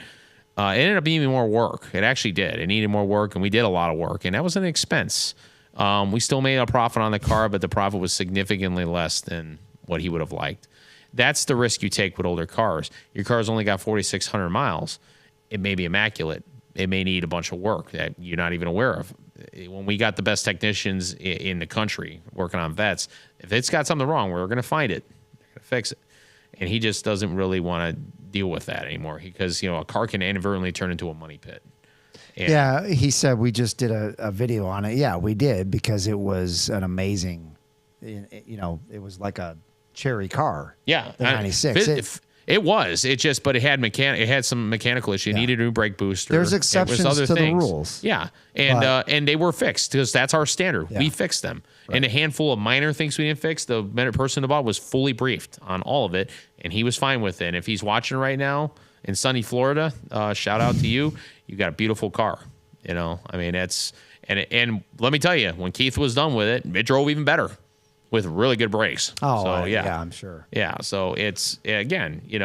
It ended up being more work. It actually did. It needed more work, and we did a lot of work. And that was an expense. We still made a profit on the car, but the profit was significantly less than what he would have liked. That's the risk you take with older cars. Your car's only got 4,600 miles. It may be immaculate. It may need a bunch of work that you're not even aware of. When we got the best technicians in the country working on vets, if it's got something wrong, we're going to find it. We're going to fix it. And he just doesn't really want to deal with that anymore because, a car can inadvertently turn into a money pit. And yeah, he said we just did a video on it. Yeah, we did because it was an amazing, it was like a cherry car. Yeah, the 96. It was. But it had some mechanical issue. It needed a new brake booster. There's exceptions to the rules. Yeah, and they were fixed because that's our standard. Yeah. We fixed them. Right. And a handful of minor things we didn't fix, the person involved was fully briefed on all of it, and he was fine with it. And if he's watching right now in sunny Florida, shout out to you. You got a beautiful car. I mean, and let me tell you, when Keith was done with it, it drove even better. With really good brakes. Oh, so, yeah, I'm sure. Yeah, so it's, again, it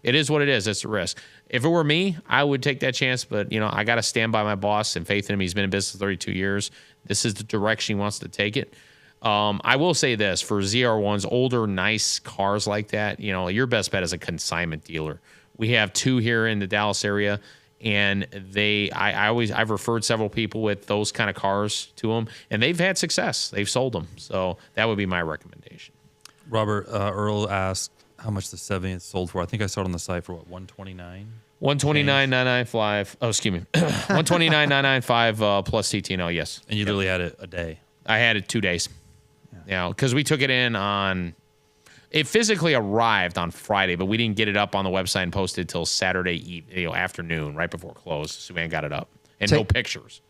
is what it is. It's a risk. If it were me, I would take that chance, but, I got to stand by my boss and faith in him. He's been in business for 32 years. This is the direction he wants to take it. I will say this, for ZR1s, older, nice cars like that, your best bet is a consignment dealer. We have 2 here in the Dallas area. And I've referred several people with those kind of cars to them, and they've had success. They've sold them. So that would be my recommendation. Robert Earl asked how much the 70th sold for. I think I saw it on the site for what, $129? $129,995. Oh, excuse me. $129,995 plus TTNO, yes. And you literally had it a day. I had it 2 days. Because we took it in on... It physically arrived on Friday, but we didn't get it up on the website and posted till Saturday afternoon, right before close. So we got it up. And no pictures.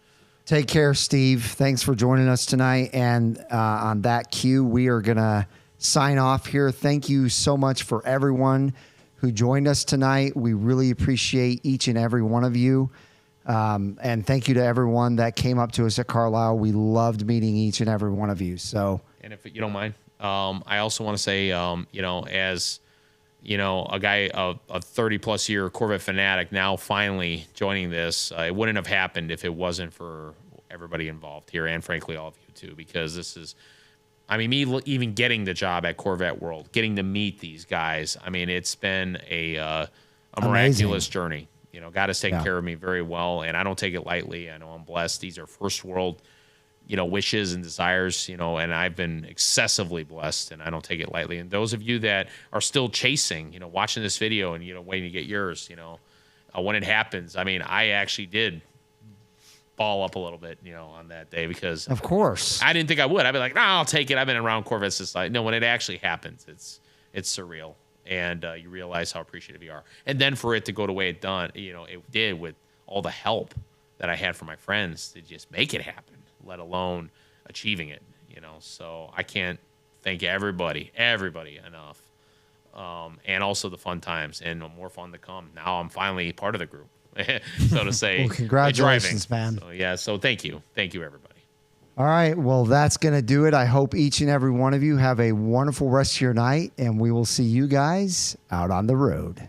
Take care, Steve. Thanks for joining us tonight. And on that cue, we are going to sign off here. Thank you so much for everyone who joined us tonight. We really appreciate each and every one of you. And thank you to everyone that came up to us at Carlisle. We loved meeting each and every one of you. And if you don't mind, I also want to say, as a guy, a 30-plus year Corvette fanatic, now finally joining this, it wouldn't have happened if it wasn't for everybody involved here, and frankly, all of you too, because this is, me even getting the job at Corvette World, getting to meet these guys. It's been a miraculous journey. God has taken care of me very well, and I don't take it lightly. I know I'm blessed. These are first world wishes and desires, and I've been excessively blessed, and I don't take it lightly. And those of you that are still chasing, watching this video and, waiting to get yours, when it happens, I actually did ball up a little bit, on that day because of course I didn't think I would. I'd be like, I'll take it. I've been around Corvettes since no, when it actually happens, it's surreal. And you realize how appreciative you are. And then for it to go the way it did with all the help that I had from my friends to just make it happen, let alone achieving it, So I can't thank everybody enough. And also the fun times and more fun to come. Now I'm finally part of the group, so to say. Well, congratulations, man. So thank you. Thank you, everybody. All right. Well, that's going to do it. I hope each and every one of you have a wonderful rest of your night, and we will see you guys out on the road.